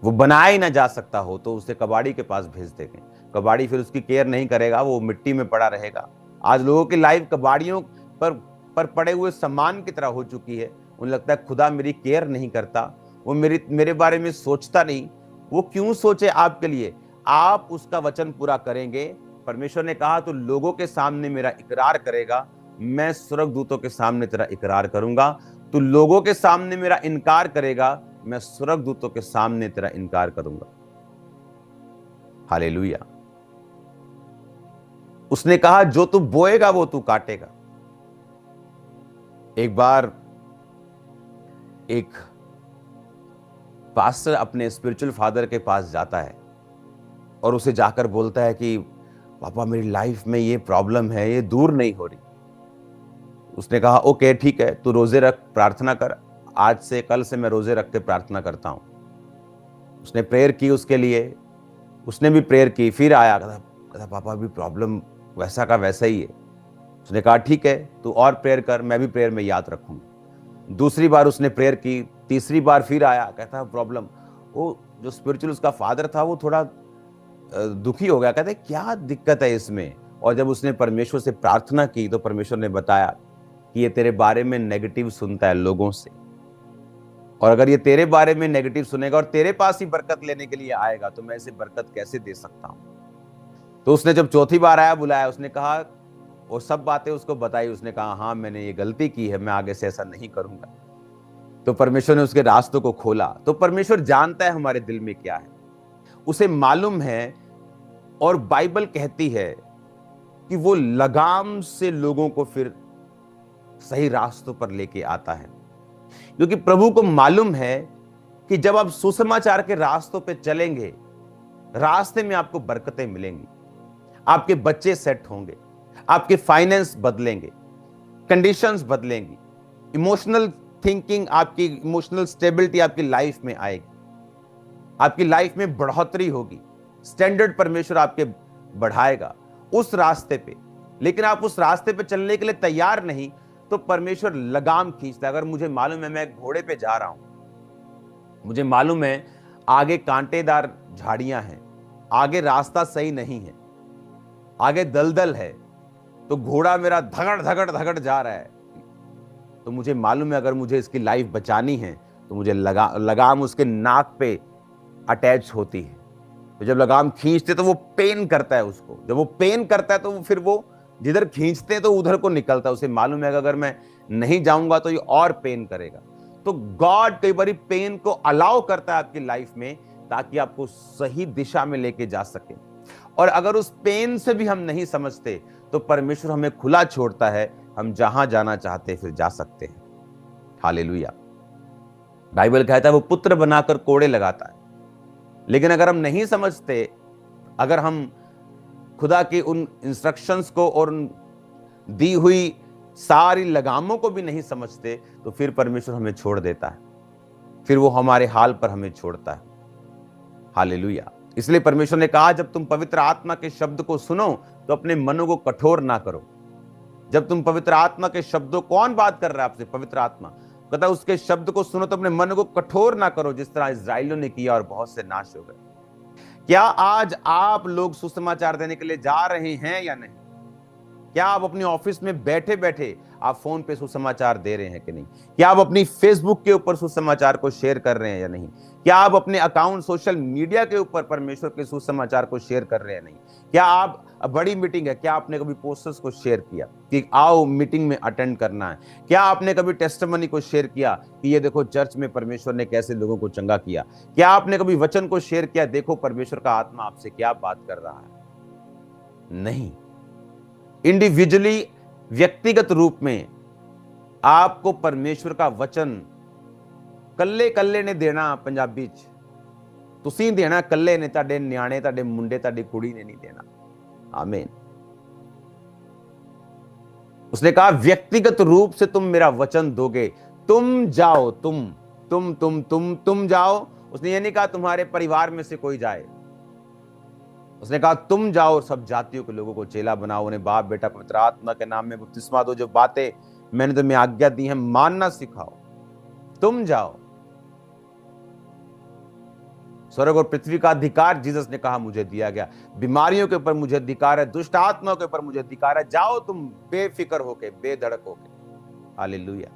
वो बनाया ही ना जा सकता हो तो उसे कबाड़ी के पास भेज देंगे। कबाड़ी फिर उसकी केयर नहीं करेगा, वो मिट्टी में पड़ा रहेगा। आज लोगों की लाइफ कबाड़ियों पर पड़े हुए सामान की तरह हो चुकी है। उन्हें लगता है खुदा मेरी केयर नहीं करता, वो मेरे बारे में सोचता नहीं। वो क्यों सोचे आपके लिए? आप उसका वचन पूरा करेंगे। परमेश्वर ने कहा तो लोगों के सामने मेरा इकरार करेगा, मैं स्वर्गदूतों के सामने तेरा इकरार करूंगा। तू लोगों के सामने मेरा इनकार करेगा, मैं स्वर्गदूतों के सामने तेरा इनकार करूंगा। हालेलुया। उसने कहा जो तू बोएगा वो तू काटेगा। एक बार एक पास्टर अपने स्पिरिचुअल फादर के पास जाता है और उसे जाकर बोलता है कि पापा मेरी लाइफ में ये प्रॉब्लम है, ये दूर नहीं हो रही। उसने कहा ओके ठीक है, तू रोजे रख, प्रार्थना कर, आज से कल से मैं रोजे रख के प्रार्थना करता हूं। उसने प्रेयर की उसके लिए, उसने भी प्रेयर की, फिर आया, कहता पापा भी प्रॉब्लम वैसा का वैसा ही है। उसने कहा ठीक है तू और प्रेयर कर, मैं भी प्रेयर में याद रखूंगा। दूसरी बार उसने प्रेयर की, तीसरी बार फिर आया, कहता प्रॉब्लम वो जो स्पिरिचुअल उसका फादर था वो थोड़ा दुखी हो गया, कहते क्या दिक्कत है इसमें। और जब उसने परमेश्वर से प्रार्थना की तो परमेश्वर ने बताया कि ये तेरे बारे में नेगेटिव सुनता है लोगों से, और अगर ये तेरे बारे में नेगेटिव सुनेगा और तेरे पास ही बरकत लेने के लिए आएगा तो मैं इसे बरकत कैसे दे सकता हूं। तो उसने जब चौथी बार आया, बुलाया, उसने कहा और सब बातें उसको बताई। उसने कहा हाँ मैंने ये गलती की है, मैं आगे से ऐसा नहीं करूंगा। तो परमेश्वर ने उसके रास्तों को खोला। तो परमेश्वर जानता है हमारे दिल में क्या है, उसे मालूम है। और बाइबल कहती है कि वो लगाम से लोगों को फिर सही रास्तों पर लेके आता है, क्योंकि प्रभु को मालूम है कि जब आप सुसमाचार के रास्तों पे चलेंगे, रास्ते में आपको बरकतें मिलेंगी, आपके बच्चे सेट होंगे, आपके फाइनेंस बदलेंगे, कंडीशंस बदलेंगी, इमोशनल थिंकिंग, आपकी इमोशनल स्टेबिलिटी आपकी लाइफ में आएगी, आपकी लाइफ में बढ़ोतरी होगी, स्टैंडर्ड परमेश्वर आपके बढ़ाएगा उस रास्ते पे। लेकिन आप उस रास्ते पे चलने के लिए तैयार नहीं तो परमेश्वर लगाम खींचता है। अगर मुझे मालूम है मैं एक घोड़े पे जा रहा हूं, मुझे मालूम है आगे कांटेदार झाड़ियां हैं, आगे रास्ता सही नहीं है, आगे दलदल है, तो घोड़ा मेरा धगड़ धगड़ धगड़ जा रहा है, तो मुझे मालूम है अगर मुझे इसकी लाइफ बचानी है तो मुझे लगाम उसके नाक पे अटैच होती है। तो जब लगाम खींचते तो वो पेन करता है उसको, जब वो पेन करता है तो फिर वो जिधर खींचते हैं तो उधर को निकलता है। उसे मालूम है कि अगर मैं नहीं जाऊंगा तो ये और पेन करेगा। तो गॉड कई बार पेन को अलाउ करता है आपकी लाइफ में ताकि आपको सही दिशा में लेके जा सके। और अगर उस पेन से भी हम नहीं समझते तो परमेश्वर हमें खुला छोड़ता है, हम जहां जाना चाहते फिर जा सकते हैं। हालेलुया। बाइबल कहता है वो पुत्र बनाकर कोड़े लगाता है। लेकिन अगर हम नहीं समझते, अगर हम खुदा के उन इंस्ट्रक्शंस को और उन दी हुई सारी लगामों को भी नहीं समझते तो फिर परमेश्वर हमें छोड़ देता है, फिर वो हमारे हाल पर हमें छोड़ता है। हालेलुया। इसलिए परमेश्वर ने कहा जब तुम पवित्र आत्मा के शब्द को सुनो तो अपने मनों को कठोर ना करो। जब तुम पवित्र आत्मा के शब्दों, कौन बात कर रहा है आपसे? पवित्र आत्मा कहता है उसके शब्द को सुनो तो अपने मन को कठोर ना करो, जिस तरह इस्राएलियों ने किया और बहुत से नाश हो गए। क्या आज आप लोग सुसमाचार देने के लिए जा रहे हैं या नहीं? क्या आप अपने ऑफिस में बैठे बैठे आप फोन पे सुसमाचार दे रहे हैं कि नहीं? क्या आप अपनी फेसबुक के ऊपर सुसमाचार को शेयर कर रहे हैं या नहीं? क्या आप अपने अकाउंट सोशल मीडिया के ऊपर परमेश्वर के सुसमाचार को शेयर कर रहे हैं नहीं? क्या आप, बड़ी मीटिंग है, क्या आपने कभी पोस्टर्स को शेयर किया कि आओ मीटिंग में अटेंड करना है? क्या आपने कभी टेस्टिमनी को शेयर किया कि ये देखो चर्च में परमेश्वर ने कैसे लोगों को चंगा किया? क्या आपने कभी वचन को शेयर किया, देखो परमेश्वर का आत्मा आपसे क्या बात कर रहा है? नहीं। इंडिविजुअली, व्यक्तिगत रूप में आपको परमेश्वर का वचन कल्ले कल्ले ने देना। पंजाबी च तुसीं देना कल्ले ने, तुहाडे न्याणे, तुहाडे मुंडे, तुहाडी कुड़ी ने नहीं देना। आमीन। उसने कहा व्यक्तिगत रूप से तुम मेरा वचन दोगे, तुम जाओ, तुम जाओ। उसने ये नहीं कहा तुम्हारे परिवार में से कोई जाए, उसने कहा तुम जाओ और सब जातियों के लोगों को चेला बनाओ, उन्हें बाप बेटा पवित्र आत्मा के नाम में बपतिस्मा दो, जो बातें मैंने तुम्हें आज्ञा दी हैं मानना सिखाओ। तुम जाओ। स्वर्ग और पृथ्वी का अधिकार जीसस ने कहा मुझे दिया गया। बीमारियों के ऊपर मुझे अधिकार है, दुष्ट आत्माओं के ऊपर मुझे अधिकार है। जाओ तुम बेफिक्र होके, बेधड़क होके। हालेलुया।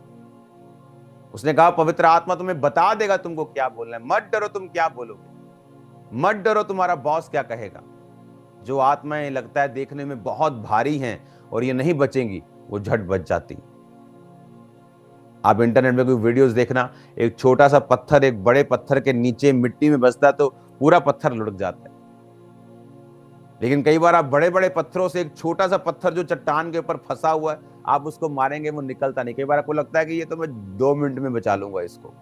उसने कहा पवित्र आत्मा तुम्हें बता देगा तुमको क्या बोलना है। मत डरो तुम क्या बोलोगे, मत डरो तुम्हारा बॉस क्या कहेगा। जो आत्माएं लगता है देखने में बहुत भारी हैं और ये नहीं बचेंगी, वो झट बच जाती। आप इंटरनेट में कोई वीडियोस देखना, एक छोटा सा पत्थर एक बड़े पत्थर के नीचे मिट्टी में बसता है तो पूरा पत्थर लुढ़क जाता है। लेकिन कई बार आप बड़े बड़े पत्थरों से एक छोटा सा पत्थर जो चट्टान के ऊपर फंसा हुआ है, आप उसको मारेंगे वो निकलता नहीं। कई बार आपको लगता है कि ये तो मैं 2 मिनट में बचा लूंगा इसको,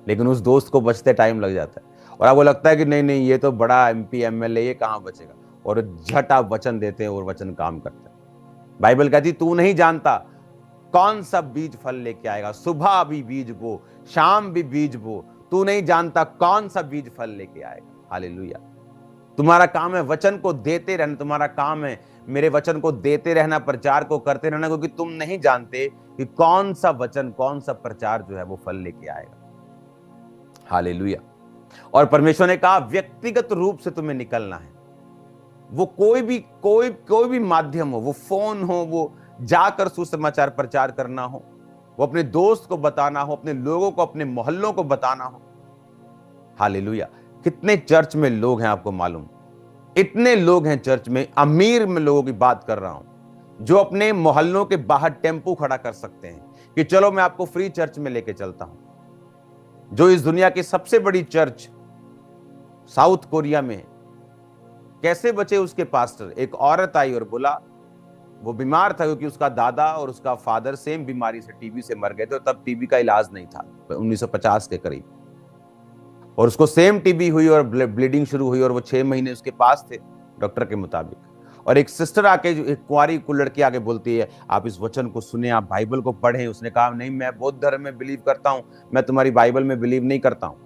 लेकिन उस दोस्त को बचते टाइम लग जाता है। और आपको लगता है कि नहीं ये तो बड़ा MP MLA, ये कहाँ बचेगा, और झट आप वचन देते हैं और वचन काम करता है। बाइबल कहती तू नहीं जानता कौन सा बीज फल लेके आएगा, सुबह भी बीज बो, शाम भी बीज बो, तू नहीं जानता कौन सा बीज फल लेके आएगा। हालेलुया। तुम्हारा काम है वचन को देते रहना, तुम्हारा काम है मेरे वचन को देते रहना, प्रचार को करते रहना, क्योंकि तुम नहीं जानते कि कौन सा वचन, कौन सा प्रचार जो है वो फल लेके आएगा। हालेलुया। और परमेश्वर ने कहा व्यक्तिगत रूप से तुम्हें निकलना है। वो कोई भी माध्यम हो, वो फोन हो, वो जाकर सुसमाचार प्रचार करना हो, वो अपने दोस्त को बताना हो, अपने लोगों को, अपने मोहल्लों को बताना हो। हालेलुया। कितने चर्च में लोग हैं आपको मालूम? इतने लोग हैं चर्च में, अमीर में लोगों की बात कर रहा हूं, जो अपने मोहल्लों के बाहर टेम्पू खड़ा कर सकते हैं कि चलो मैं आपको फ्री चर्च में लेके चलता हूं। जो इस दुनिया की सबसे बड़ी चर्च साउथ कोरिया में है, कैसे बचे उसके पास्टर? एक औरत आई और बोला, वो बीमार था क्योंकि उसका दादा और उसका फादर सेम बीमारी से, टीबी से मर गए थे, और तब टीबी का इलाज नहीं था 1950 के करीब, और उसको सेम टीबी हुई और ब्लीडिंग शुरू हुई, और वो 6 महीने उसके पास थे डॉक्टर के मुताबिक। और एक सिस्टर आके, एक कुंवारी को लड़की आके बोलती है, आप इस वचन को सुने, आप बाइबल को पढ़ें। उसने कहा, नहीं, मैं बौद्ध धर्म में बिलीव करता हूं, मैं तुम्हारी बाइबल में बिलीव नहीं करता हूं,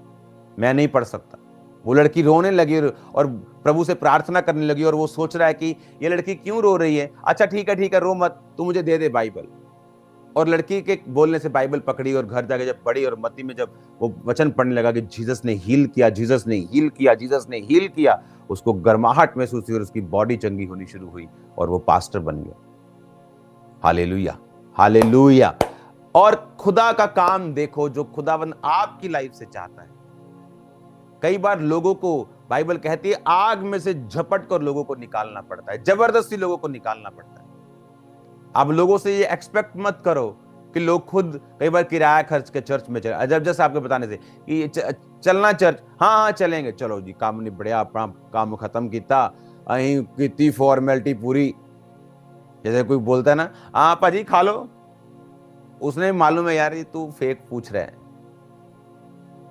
मैं नहीं पढ़ सकता। वो लड़की रोने लगी और प्रभु से प्रार्थना करने लगी, और वो सोच रहा है कि ये लड़की क्यों रो रही है। अच्छा ठीक है, रो मत, तू मुझे दे दे बाइबल। और लड़की के बोलने से बाइबल पकड़ी और घर जाके जब पढ़ी, और मत्ती में जब वो वचन पढ़ने लगा कि जीसस ने हील किया, जीसस ने हील किया, जीसस ने हील किया, उसको गर्माहट महसूस हुई और उसकी बॉडी चंगी होनी शुरू हुई और वो पास्टर बन गया। Hallelujah, hallelujah. और खुदा का काम देखो, जो खुदावंद आपकी लाइफ से चाहता है। कई बार लोगों को बाइबल कहती है आग में से झपट कर लोगों को निकालना पड़ता है, जबरदस्ती लोगों को निकालना पड़ता है। अब लोगों से ये एक्सपेक्ट मत करो कि लोग खुद कई बार किराया खर्च के चर्च में चले। जब जैसे आपके बताने से कि चलना चर्च, हाँ चलेंगे, चलो जी, काम नहीं बढ़िया, अपना काम खत्म किया, अहीं कितनी फॉर्मेलिटी पूरी। जैसे कोई बोलता है ना, हाँ पाजी खा लो, उसने मालूम है यार ये तू फेक पूछ रहा है।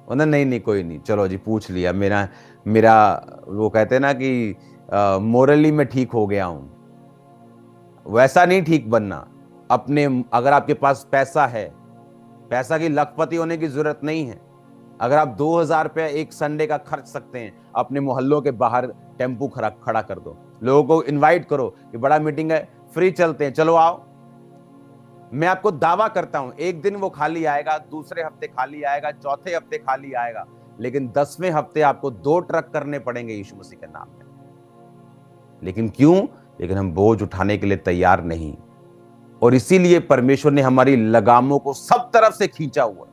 नहीं कोई नहीं, चलो जी पूछ लिया, मेरा वो कहते हैं ना कि मोरली में ठीक हो गया हूं। वैसा नहीं ठीक बनना। अगर आपके पास पैसा है, पैसा की लखपति होने की जरूरत नहीं है। अगर आप 2000 रुपया एक संडे का खर्च सकते हैं, अपने मोहल्लों के बाहर टेम्पू खड़ा कर दो, लोगों को इनवाइट करो कि बड़ा मीटिंग है, फ्री चलते हैं, चलो आओ। मैं आपको दावा करता हूं, एक दिन वो खाली आएगा, दूसरे हफ्ते खाली आएगा, चौथे हफ्ते खाली आएगा, लेकिन 10वें हफ्ते आपको 2 ट्रक करने पड़ेंगे यीशु मसीह के नाम में। लेकिन क्यों? लेकिन हम बोझ उठाने के लिए तैयार नहीं। और इसीलिए परमेश्वर ने हमारी लगामों को सब तरफ से खींचा हुआ।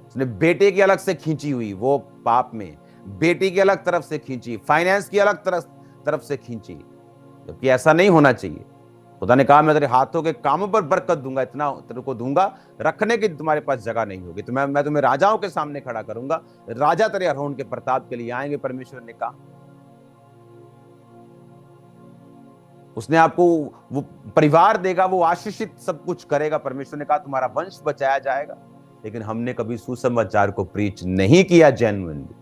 उसने बेटे की अलग से खींची हुई, वो पाप में, बेटी की अलग तरफ से खींची, फाइनेंस की अलग तरफ से खींची, जबकि ऐसा नहीं होना चाहिए। खुदा ने कहा, मैं तेरे हाथों के कामों पर बरकत दूंगा, इतना तेरे को दूंगा, रखने की तुम्हारे पास जगह नहीं होगी, तो मैं तुम्हें राजाओं के सामने खड़ा करूंगा, राजा तेरे अरोन के प्रताप के लिए आएंगे। परमेश्वर ने कहा, उसने आपको वो परिवार देगा, वो आशीषित सब कुछ करेगा। परमेश्वर ने कहा तुम्हारा वंश बचाया जाएगा। लेकिन हमने कभी सुसमाचार को प्रीच नहीं किया जेन्युइनली।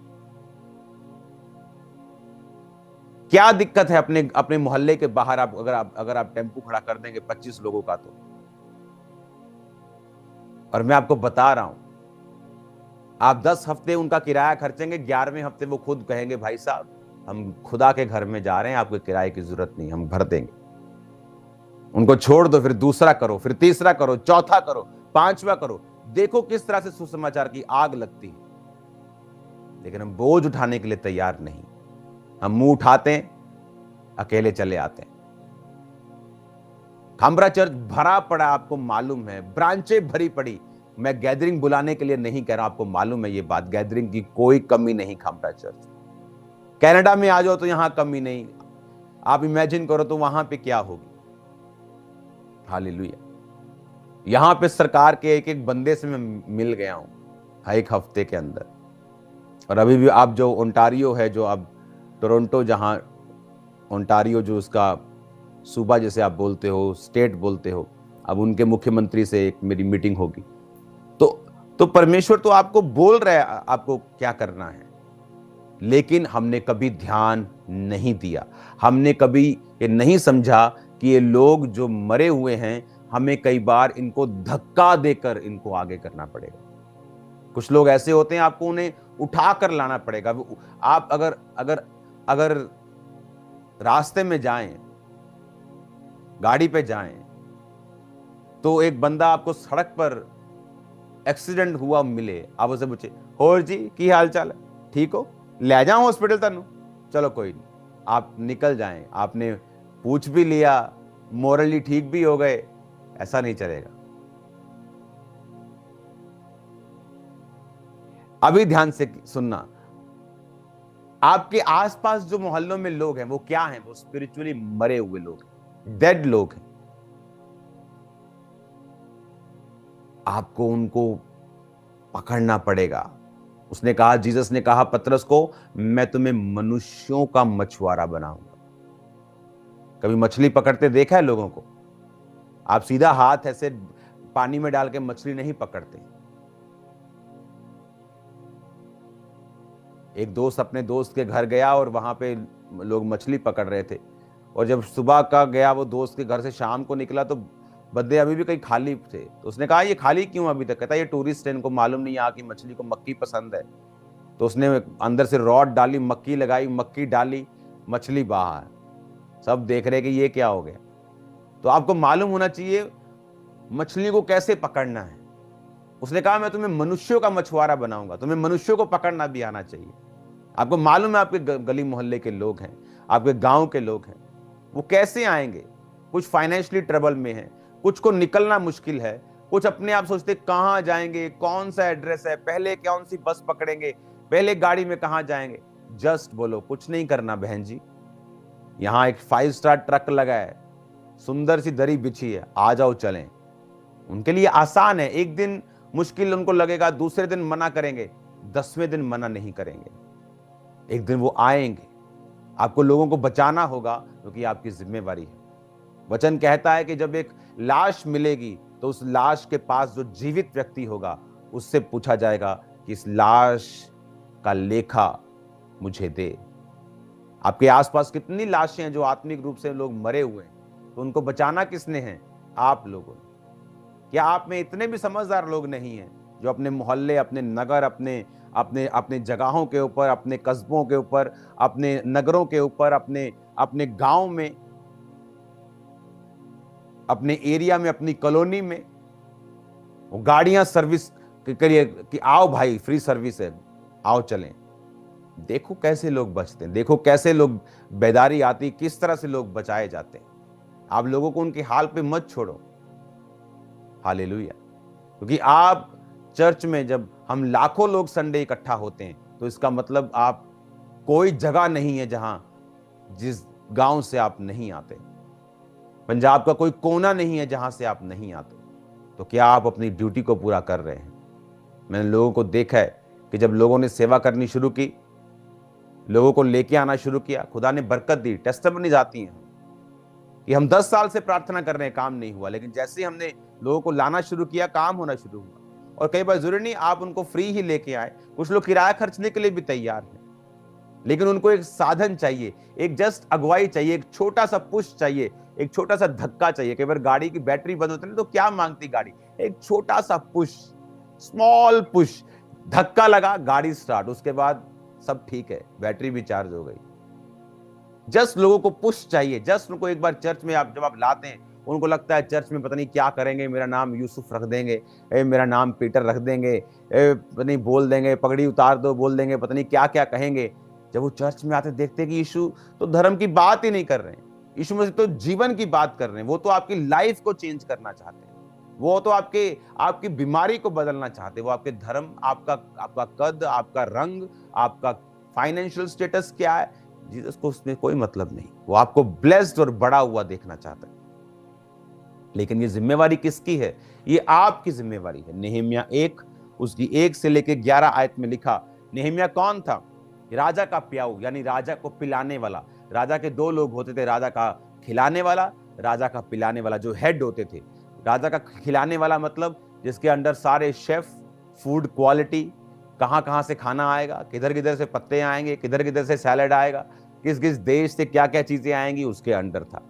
क्या दिक्कत है अपने मोहल्ले के बाहर अगर आप टेम्पू खड़ा कर देंगे 25 लोगों का तो? और मैं आपको बता रहा हूं, आप 10 हफ्ते उनका किराया खर्चेंगे, 11वें हफ्ते वो खुद कहेंगे, भाई साहब हम खुदा के घर में जा रहे हैं, आपको किराए की जरूरत नहीं, हम भर देंगे। उनको छोड़ दो, फिर दूसरा करो, फिर तीसरा करो, चौथा करो, 5वां करो। देखो किस तरह से सुसमाचार की आग लगती है। लेकिन हम बोझ उठाने के लिए तैयार नहीं। हम मुंह उठाते हैं, अकेले चले आते हैं। खामरा चर्च भरा पड़ा, आपको मालूम है, ब्रांचें भरी पड़ी। मैं गैदरिंग बुलाने के लिए नहीं कह रहा, आपको मालूम है ये बात, गैदरिंग की कोई कमी नहीं खामरा चर्च। कनाडा में आ जाओ तो यहां कमी नहीं, आप इमेजिन करो तो वहां पे क्या होगी। हालेलुया। यहां पे सरकार के एक बंदे से मैं मिल गया हूं एक हफ्ते के अंदर। और अभी भी आप जो ओंटारियो है, जो अब टोरंटो, जहां ओंटारियो जो उसका सूबा जैसे आप बोलते हो, स्टेट बोलते हो, अब उनके मुख्यमंत्री से एक मेरी मीटिंग होगी। तो परमेश्वर तो आपको बोल रहा है आपको क्या करना है, लेकिन हमने कभी ध्यान नहीं दिया। हमने कभी ये नहीं समझा कि ये लोग जो मरे हुए हैं, हमें कई बार इनको धक्का देकर इनको आगे करना पड़ेगा। कुछ लोग ऐसे होते हैं, आपको उन्हें उठा कर लाना पड़ेगा। आप अगर रास्ते में जाएं, गाड़ी पे जाएं, तो एक बंदा आपको सड़क पर एक्सीडेंट हुआ मिले, आप उसे पूछे, होर जी की हाल चाल है, ठीक हो, ले जाओ हॉस्पिटल तनु, चलो कोई नहीं, आप निकल जाएं, आपने पूछ भी लिया, मोरली ठीक भी हो गए, ऐसा नहीं चलेगा। अभी ध्यान से सुनना, आपके आसपास जो मोहल्लों में लोग हैं वो क्या हैं? वो स्पिरिचुअली मरे हुए लोग हैं, डेड लोग हैं। आपको उनको पकड़ना पड़ेगा। उसने कहा, जीसस ने कहा पतरस को, मैं तुम्हें मनुष्यों का मछुआरा बनाऊंगा। कभी मछली पकड़ते देखा है लोगों को? आप सीधा हाथ ऐसे पानी में डाल के मछली नहीं पकड़ते। एक दोस्त अपने दोस्त के घर गया और वहां पे लोग मछली पकड़ रहे थे, और जब सुबह का गया वो दोस्त के घर से शाम को निकला तो बदले अभी भी कहीं खाली थे। तो उसने कहा ये खाली क्यों अभी तक? कहता ये टूरिस्ट है, इनको मालूम नहीं यहाँ की मछली को मक्खी पसंद है। तो उसने अंदर से रॉड डाली, मक्खी लगाई, मक्खी डाली, मछली बाहर, सब देख रहे कि ये क्या हो गया। तो आपको मालूम होना चाहिए मछली को कैसे पकड़ना है। उसने कहा मैं तुम्हें मनुष्यों का मछुआरा बनाऊंगा, तुम्हें मनुष्यों को पकड़ना भी आना चाहिए। आपको मालूम है आपके गली मोहल्ले के लोग हैं, आपके गांव के लोग हैं, वो कैसे आएंगे? कुछ फाइनेंशियली ट्रबल में है, कुछ को निकलना मुश्किल है, कुछ अपने आप सोचते कहां जाएंगे, कौन सा एड्रेस है, पहले कौन सी बस पकड़ेंगे, पहले गाड़ी में कहां जाएंगे। जस्ट बोलो कुछ नहीं करना बहन जी, यहां एक 5 स्टार ट्रक लगा है, सुंदर सी दरी बिछी है, आ जाओ चलें। उनके लिए आसान है। एक दिन मुश्किल उनको लगेगा, दूसरे दिन मना करेंगे, 10वें दिन मना नहीं करेंगे। एक दिन वो आएंगे। आपको लोगों को बचाना होगा क्योंकि आपकी जिम्मेवारी है। वचन कहता है कि जब एक लाश मिलेगी तो उस लाश के पास जो जीवित व्यक्ति होगा उससे पूछा जाएगा कि इस लाश का लेखा मुझे दे। आपके आसपास कितनी लाशें हैं जो आत्मिक रूप से लोग मरे हुए हैं, तो उनको बचाना किसने है? आप लोगों ने। क्या आप में इतने भी समझदार लोग नहीं हैं जो अपने मोहल्ले, अपने नगर, अपने अपने अपने जगहों के ऊपर, अपने कस्बों के ऊपर, अपने नगरों के ऊपर, अपने अपने गांव में, अपने एरिया में, अपनी कॉलोनी में वो गाड़ियां सर्विस करिए कि आओ भाई फ्री सर्विस है, आओ चलें। देखो कैसे लोग बचते हैं, देखो कैसे लोग बेदारी आती, किस तरह से लोग बचाए जाते हैं। आप लोगों को उनके हाल पे मत छोड़ो। हालेलुया। क्योंकि आप चर्च में जब हम लाखों लोग संडे इकट्ठा होते हैं तो इसका मतलब आप कोई जगह नहीं है जहां जिस गांव से आप नहीं आते, पंजाब का कोई कोना नहीं है जहां से आप नहीं आते। तो क्या आप अपनी ड्यूटी को पूरा कर रहे हैं? मैंने लोगों को देखा है कि जब लोगों ने सेवा करनी शुरू की, लोगों को लेके आना शुरू किया, खुदा ने बरकत दी। टेस्टिमनीज आती हैं कि हम 10 साल से प्रार्थना कर रहे हैं, काम नहीं हुआ, लेकिन जैसे ही हमने लोगों को लाना शुरू किया काम होना शुरू हुआ। और कई बार जरूरी नहीं आप उनको फ्री ही लेके आए, कुछ लोग किराया खर्चने के लिए भी तैयार हैं, लेकिन उनको एक साधन चाहिए, एक जस्ट अगुवाई चाहिए, एक छोटा सा पुश चाहिए, एक छोटा सा धक्का चाहिए। कई बार गाड़ी की बैटरी बंद होती है तो क्या मांगती गाड़ी? एक छोटा सा पुश, स्मॉल पुश, धक्का लगा, गाड़ी स्टार्ट, उसके बाद सब ठीक है, बैटरी भी चार्ज हो गई। जस्ट लोगों को पुश चाहिए। जस्ट उनको एक बार चर्च में आप जब आप लाते हैं, उनको लगता है चर्च में पता नहीं क्या करेंगे, मेरा नाम यूसुफ रख देंगे, मेरा नाम पीटर रख देंगे, पता नहीं बोल देंगे, पगड़ी उतार दो बोल देंगे, पता नहीं क्या क्या कहेंगे। जब वो चर्च में आते देखते कि यीशु तो धर्म की बात ही नहीं कर रहे हैं, यीशु मसीह तो जीवन की बात कर रहे हैं, वो तो आपकी लाइफ को चेंज करना चाहते हैं, वो तो आपकी बीमारी को बदलना चाहते हैं। वो आपके धर्म, आपका कद, आपका रंग, आपका फाइनेंशियल स्टेटस क्या है, जीसस को उसमें कोई मतलब नहीं। वो आपको ब्लेस्ड और बड़ा हुआ देखना चाहता है। लेकिन ये जिम्मेवारी किसकी है? ये आपकी जिम्मेवारी है। नेहमिया 1 उसकी 1 से लेकर 11 आयत में लिखा। नेहमिया कौन था? राजा का प्याऊ, यानी राजा को पिलाने वाला। राजा के 2 लोग होते थे, राजा का खिलाने वाला, राजा का पिलाने वाला, जो हेड होते थे। राजा का खिलाने वाला मतलब जिसके अंडर सारे शेफ, फूड क्वालिटी, कहां कहां से खाना आएगा, किधर किधर से पत्ते आएंगे, किधर किधर से सैलेड आएगा, किस किस देश से क्या क्या चीजें आएंगी, उसके अंडर था।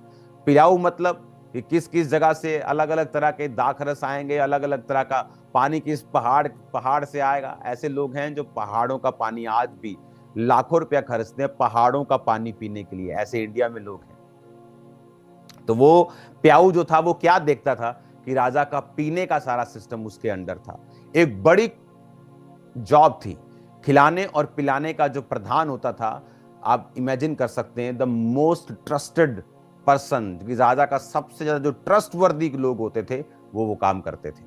पिलाऊ मतलब कि किस किस जगह से अलग अलग तरह के दाखरस आएंगे, अलग अलग तरह का पानी किस पहाड़ से आएगा। ऐसे लोग हैं जो पहाड़ों का पानी आज भी लाखों रुपया खर्चते हैं पहाड़ों का पानी पीने के लिए। ऐसे इंडिया में लोग हैं। तो वो प्याऊ जो था वो क्या देखता था कि राजा का पीने का सारा सिस्टम उसके अंडर था। एक बड़ी जॉब थी। खिलाने और पिलाने का जो प्रधान होता था, आप इमेजिन कर सकते हैं, द मोस्ट ट्रस्टेड पर्सन, राजा का सबसे ज्यादा जो ट्रस्टवर्दी लोग होते थे वो काम करते थे।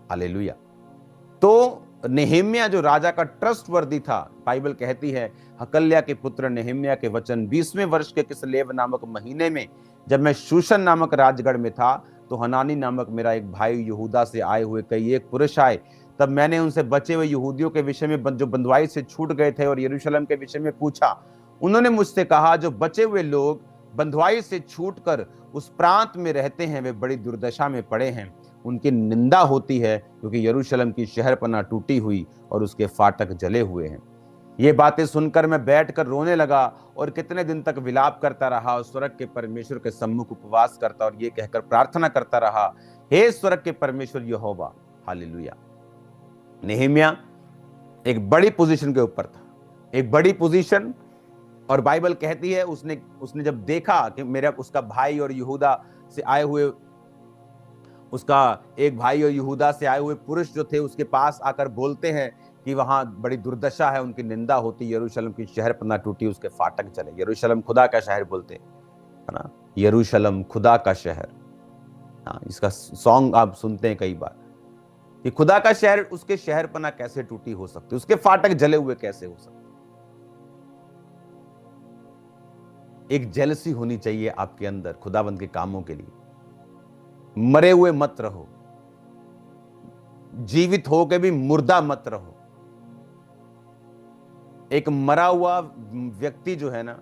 हालेलुया। तो नेहेम्याह जो राजा का ट्रस्टवर्दी था, बाइबल कहती है हकल्या के पुत्र नेहेम्याह के वचन, 20वें वर्ष के किसलेव नामक महीने में जब मैं शूशन नामक राजगढ़ में था, तो हनानी नामक मेरा एक भाई यहूदा से आए हुए कई एक पुरुष आए। तब मैंने उनसे बचे हुए यहूदियों के विषय में जो बंधुआई से छूट गए थे और यरूशलेम के विषय में पूछा। उन्होंने मुझसे कहा, जो बचे हुए लोग बंधुआई से छूटकर उस प्रांत में रहते हैं वे बड़ी दुर्दशा में पड़े हैं, उनकी निंदा होती है, क्योंकि यरूशलेम की शहरपनाह टूटी हुई और उसके फाटक जले हुए हैं। ये बातें सुनकर मैं बैठकर रोने लगा और कितने दिन तक विलाप करता रहा और स्वर्ग के परमेश्वर के सम्मुख उपवास करता और ये कहकर प्रार्थना करता रहा, हे स्वर्ग के परमेश्वर यहोवा। हालेलुया। नेहेम्याह एक बड़ी पोजीशन के ऊपर था, एक बड़ी पोजीशन, और बाइबल कहती है उसने जब देखा कि मेरा उसका भाई और यहूदा से आए हुए, उसका एक भाई और यहूदा से आए हुए पुरुष जो थे उसके पास आकर बोलते हैं कि वहां बड़ी दुर्दशा है, उनकी निंदा होती, यरूशलेम की शहरपनाह टूटी, उसके फाटक चले। यरूशलेम खुदा का शहर बोलते हैं, है ना, यरूशलेम खुदा का शहर। हाँ, इसका सॉन्ग आप सुनते हैं कई बार कि खुदा का शहर, उसके शहरपनाह कैसे टूटी हो सकती, उसके फाटक जले हुए कैसे हो सकते। एक जेलसी होनी चाहिए आपके अंदर खुदावंद के कामों के लिए। मरे हुए मत रहो, जीवित हो के भी मुर्दा मत रहो। एक मरा हुआ व्यक्ति जो है ना,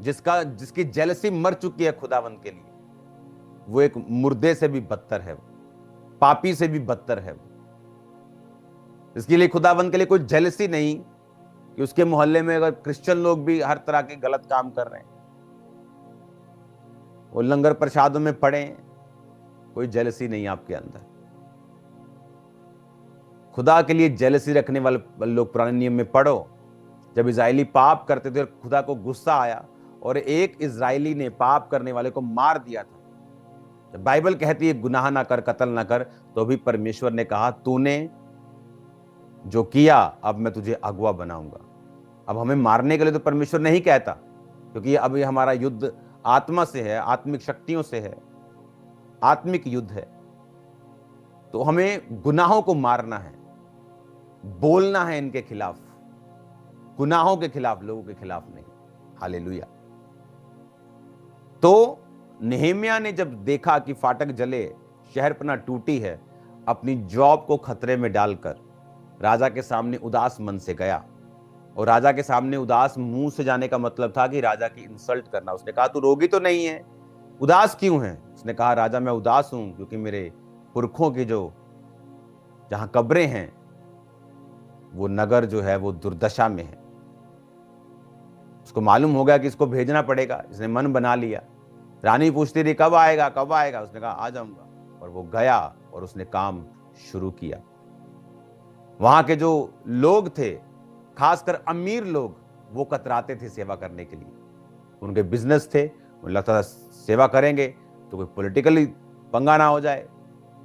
जिसकी जेलसी मर चुकी है खुदावंद के लिए, वो एक मुर्दे से भी बदतर है, पापी से भी बदतर है। इसके लिए खुदावंद के लिए कोई जेलसी नहीं कि उसके मोहल्ले में अगर क्रिश्चियन लोग भी हर तरह के गलत काम कर रहे हैं, वो लंगर प्रसादों में पड़े, कोई जेलसी नहीं आपके अंदर। खुदा के लिए जेलसी रखने वाले लोग पुराने नियम में पढ़ो, जब इजरायली पाप करते थे और खुदा को गुस्सा आया और एक इजरायली ने पाप करने वाले को मार दिया था। जब बाइबल कहती है गुनाह ना कर, कत्ल ना कर, तो भी परमेश्वर ने कहा तूने जो किया अब मैं तुझे अगुआ बनाऊंगा। अब हमें मारने के लिए तो परमेश्वर नहीं कहता, क्योंकि अब हमारा युद्ध आत्मा से है, आत्मिक शक्तियों से है, आत्मिक युद्ध है। तो हमें गुनाहों को मारना है, बोलना है इनके खिलाफ, गुनाहों के खिलाफ, लोगों के खिलाफ नहीं। हालेलुया। तो नेहेम्याह ने जब देखा कि फाटक जले, शहरपनाह टूटी है, अपनी जॉब को खतरे में डालकर राजा के सामने उदास मन से गया। और राजा के सामने उदास मुंह से जाने का मतलब था कि राजा की इंसल्ट करना। उसने कहा तू रोगी तो नहीं है, उदास क्यों है? उसने कहा राजा मैं उदास हूं क्योंकि मेरे पुरखों की जो जहां कब्रें हैं वो नगर जो है वो दुर्दशा में है। उसको मालूम हो गया कि इसको भेजना पड़ेगा, इसने मन बना लिया। रानी पूछती रही कब आएगा कब आएगा, उसने कहा आ जाऊंगा, और वो गया और उसने काम शुरू किया। वहां के जो लोग थे, खासकर अमीर लोग, वो कतराते थे सेवा करने के लिए। उनके बिजनेस थे, उन्हें लगता था सेवा करेंगे तो कोई पॉलिटिकली पंगा ना हो जाए,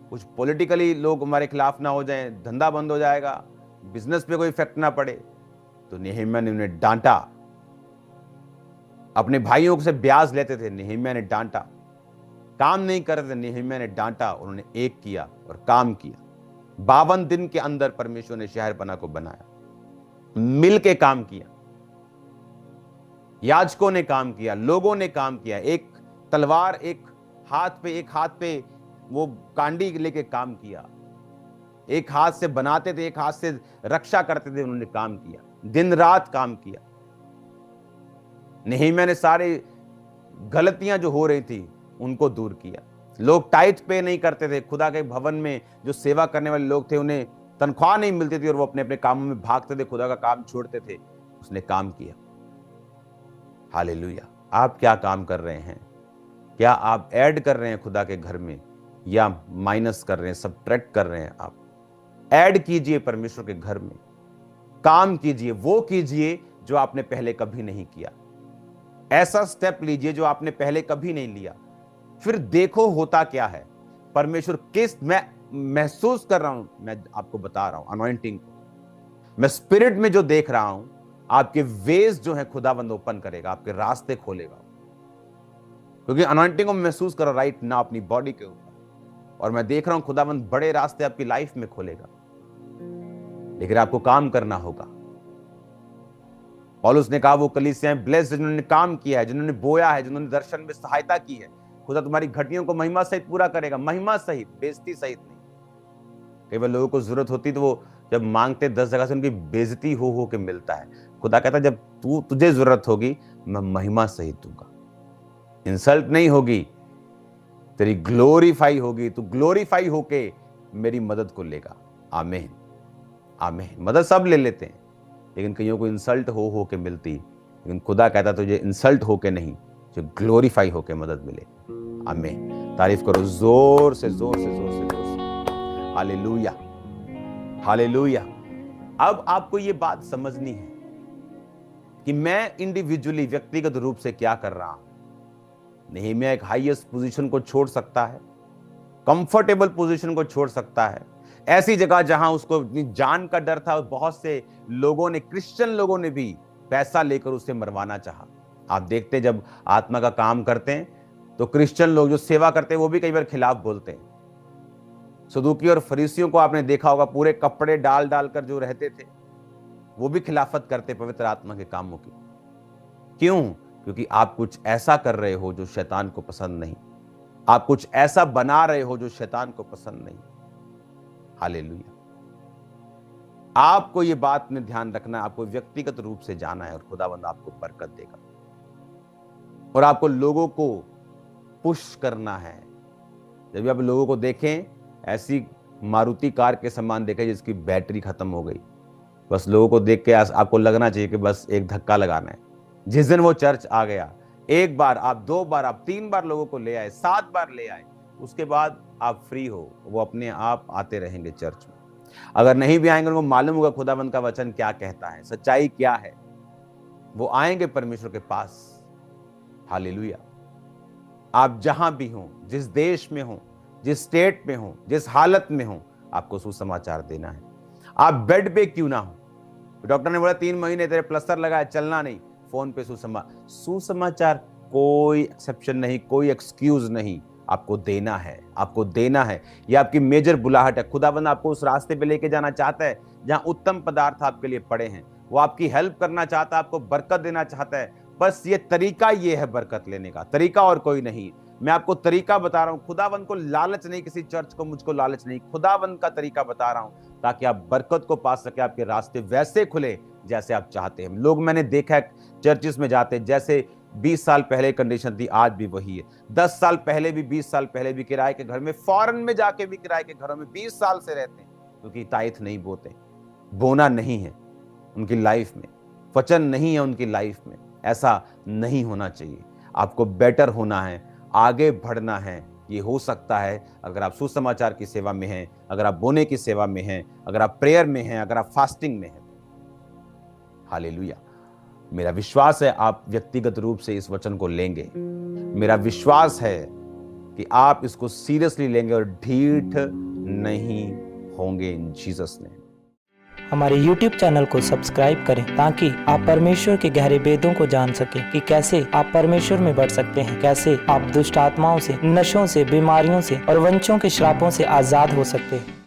कुछ पॉलिटिकली लोग हमारे खिलाफ ना हो जाए, धंधा बंद हो जाएगा, बिजनेस पे कोई इफेक्ट ना पड़े। तो नेहेम्याह ने उन्हें डांटा। अपने भाइयों से ब्याज लेते थे, नेहेम्याह ने डांटा। काम नहीं कर रहे थे, नेहेम्याह ने डांटा। उन्होंने एक किया और काम किया। 52 दिन के अंदर परमेश्वर ने शहरपनाह को बनाया, मिल के काम किया। याजकों ने काम किया, लोगों ने काम किया। एक तलवार एक हाथ पे वो कांडी लेके काम किया। एक हाथ से बनाते थे, एक हाथ से रक्षा करते थे। उन्होंने काम किया, दिन रात काम किया। नेहेम्याह ने सारी गलतियां जो हो रही थी उनको दूर किया। लोग टाइट पे नहीं करते थे। खुदा के भवन में जो सेवा करने वाले लोग थे उन्हें तनख्वाह नहीं मिलती थी और वो अपने अपने कामों में भागते थे, खुदा का काम छोड़ते थे। उसने काम किया। हालेलुया। आप क्या काम कर रहे हैं? क्या आप ऐड कर रहे हैं खुदा के घर में या माइनस कर रहे हैं, सबट्रैक्ट कर रहे हैं? आप ऐड कीजिए परमेश्वर के घर में, काम कीजिए, वो कीजिए जो आपने पहले कभी नहीं किया। ऐसा स्टेप लीजिए जो आपने पहले कभी नहीं लिया। फिर देखो होता क्या है। परमेश्वर मैं महसूस कर रहा हूं, मैं आपको बता रहा हूं अनॉइंटिंग को मैं स्पिरिट में जो देख रहा हूं, आपके वेज जो है खुदाबंद ओपन करेगा, आपके रास्ते खोलेगा, क्योंकि अनॉइंटिंग को महसूस करो राइट ना अपनी बॉडी के ऊपर, और मैं देख रहा हूं खुदाबंद बड़े रास्ते आपकी लाइफ में खोलेगा, लेकिन आपको काम करना होगा। पौलुस ने कहा वो कलीसियाएं ब्लेस्ड जिन्होंने काम किया है, जिन्होंने बोया है, जिन्होंने दर्शन में सहायता की है। खुदा तुम्हारी घटियों को महिमा सहित पूरा करेगा, महिमा सहित, बेइज्जती सहित नहीं। कई बार लोगों को जरूरत होती तो वो जब मांगते 10 जगह से उनकी बेइज्जती हो के मिलता है। खुदा कहता है जब तुझे जरूरत होगी मैं महिमा सहित दूंगा, इंसल्ट नहीं होगी, तेरी ग्लोरीफाई होगी, तू ग्लोरीफाई होके मेरी मदद को लेगा। आमीन आमीन। मदद सब ले लेते हैं, लेकिन कईयों को इंसल्ट हो के मिलती, लेकिन खुदा कहता तुझे इंसल्ट होके नहीं, जो ग्लोरीफाई होके मदद मिले। आमीन। तारीफ करो जोर से जोर से जोर से जोर से। Hallelujah hallelujah. अब आपको ये बात समझनी है कि मैं इंडिविजुअली व्यक्तिगत रूप से क्या कर रहा हूं। नehemiah एक हाईएस्ट पोजीशन को छोड़ सकता है, कंफर्टेबल पोजीशन को छोड़ सकता है, ऐसी जगह जहां उसको अपनी जान का डर था। बहुत से लोगों ने, क्रिश्चियन लोगों ने भी पैसा लेकर उसे मरवाना चाहा। आप देखते हैं जब आत्मा का काम करते हैं तो क्रिश्चियन लोग जो सेवा करते हैं वो भी कई बार खिलाफ बोलते हैं। सदूकी और फरीसियों को आपने देखा होगा, पूरे कपड़े डाल कर जो रहते थे वो भी खिलाफत करते पवित्र आत्मा के कामों की। क्यों? क्योंकि आप कुछ ऐसा कर रहे हो जो शैतान को पसंद नहीं, आप कुछ ऐसा बना रहे हो जो शैतान को पसंद नहीं। हालेलुया। आपको ये बात में ध्यान रखना है, आपको व्यक्तिगत रूप से जाना है और खुदावंद आपको बरकत देगा। और आपको लोगों को पुश करना है। जब भी आप लोगों को देखें, ऐसी मारुति कार के समान देखें जिसकी बैटरी खत्म हो गई, बस लोगों को देख के आपको लगना चाहिए कि बस एक धक्का लगाना है। जिस दिन वो चर्च आ गया, एक बार आप, 2 बार आप, 3 बार लोगों को ले आए, 7 बार ले आए, उसके बाद आप फ्री हो, वो अपने आप आते रहेंगे चर्च में। अगर नहीं भी आएंगे, उनको मालूम होगा खुदावंद का वचन क्या कहता है, सच्चाई क्या है, वो आएंगे परमेश्वर के पास। हालेलुया। आप जहां भी हो, जिस देश में हो, जिस स्टेट में हो, जिस हालत में हो, आपको सुसमाचार देना है। आप बेड पे क्यों ना हो, डॉक्टर ने बोला 3 महीने तेरे प्लास्टर लगाया, चलना नहीं, फोन पे सुसमाचार, कोई एक्सेप्शन नहीं, कोई एक्सक्यूज नहीं, आपको देना है, आपको देना है। ये आपकी मेजर बुलाहट है। खुदाबंद आपको उस रास्ते पे लेके जाना चाहता है जहां उत्तम पदार्थ आपके लिए पड़े हैं। वो आपकी हेल्प करना चाहता है, आपको बरकत देना चाहता है। बस ये तरीका ये है बरकत लेने का, तरीका और कोई नहीं। मैं आपको तरीका बता रहा हूं, खुदावंद को लालच नहीं, किसी चर्च को, मुझको लालच नहीं, खुदावंद का तरीका बता रहा हूं ताकि आप बरकत को पा सके, आपके रास्ते वैसे खुले जैसे आप चाहते हैं। लोग मैंने देखा है चर्चिस में जाते, जैसे 20 साल पहले कंडीशन थी आज भी वही है। 10 साल पहले भी, 20 साल पहले भी किराए के घर में, फॉरेन में जाके भी किराए के घरों में 20 साल से रहते हैं, क्योंकि ताइथ नहीं बोते, बोना नहीं है उनकी लाइफ में, वचन नहीं है उनकी लाइफ में। ऐसा नहीं होना चाहिए। आपको बेटर होना है, आगे बढ़ना है। ये हो सकता है अगर आप सुसमाचार की सेवा में हैं, अगर आप बोने की सेवा में हैं, अगर आप प्रेयर में हैं, अगर आप फास्टिंग में हैं। हालेलुया। मेरा विश्वास है आप व्यक्तिगत रूप से इस वचन को लेंगे। मेरा विश्वास है कि आप इसको सीरियसली लेंगे और ढीठ नहीं होंगे इन जीसस नेम। हमारे YouTube चैनल को सब्सक्राइब करें ताकि आप परमेश्वर के गहरे वेदों को जान सकें कि कैसे आप परमेश्वर में बढ़ सकते हैं, कैसे आप दुष्ट आत्माओं से, नशों से, बीमारियों से और वंशों के श्रापों से आजाद हो सकते हैं।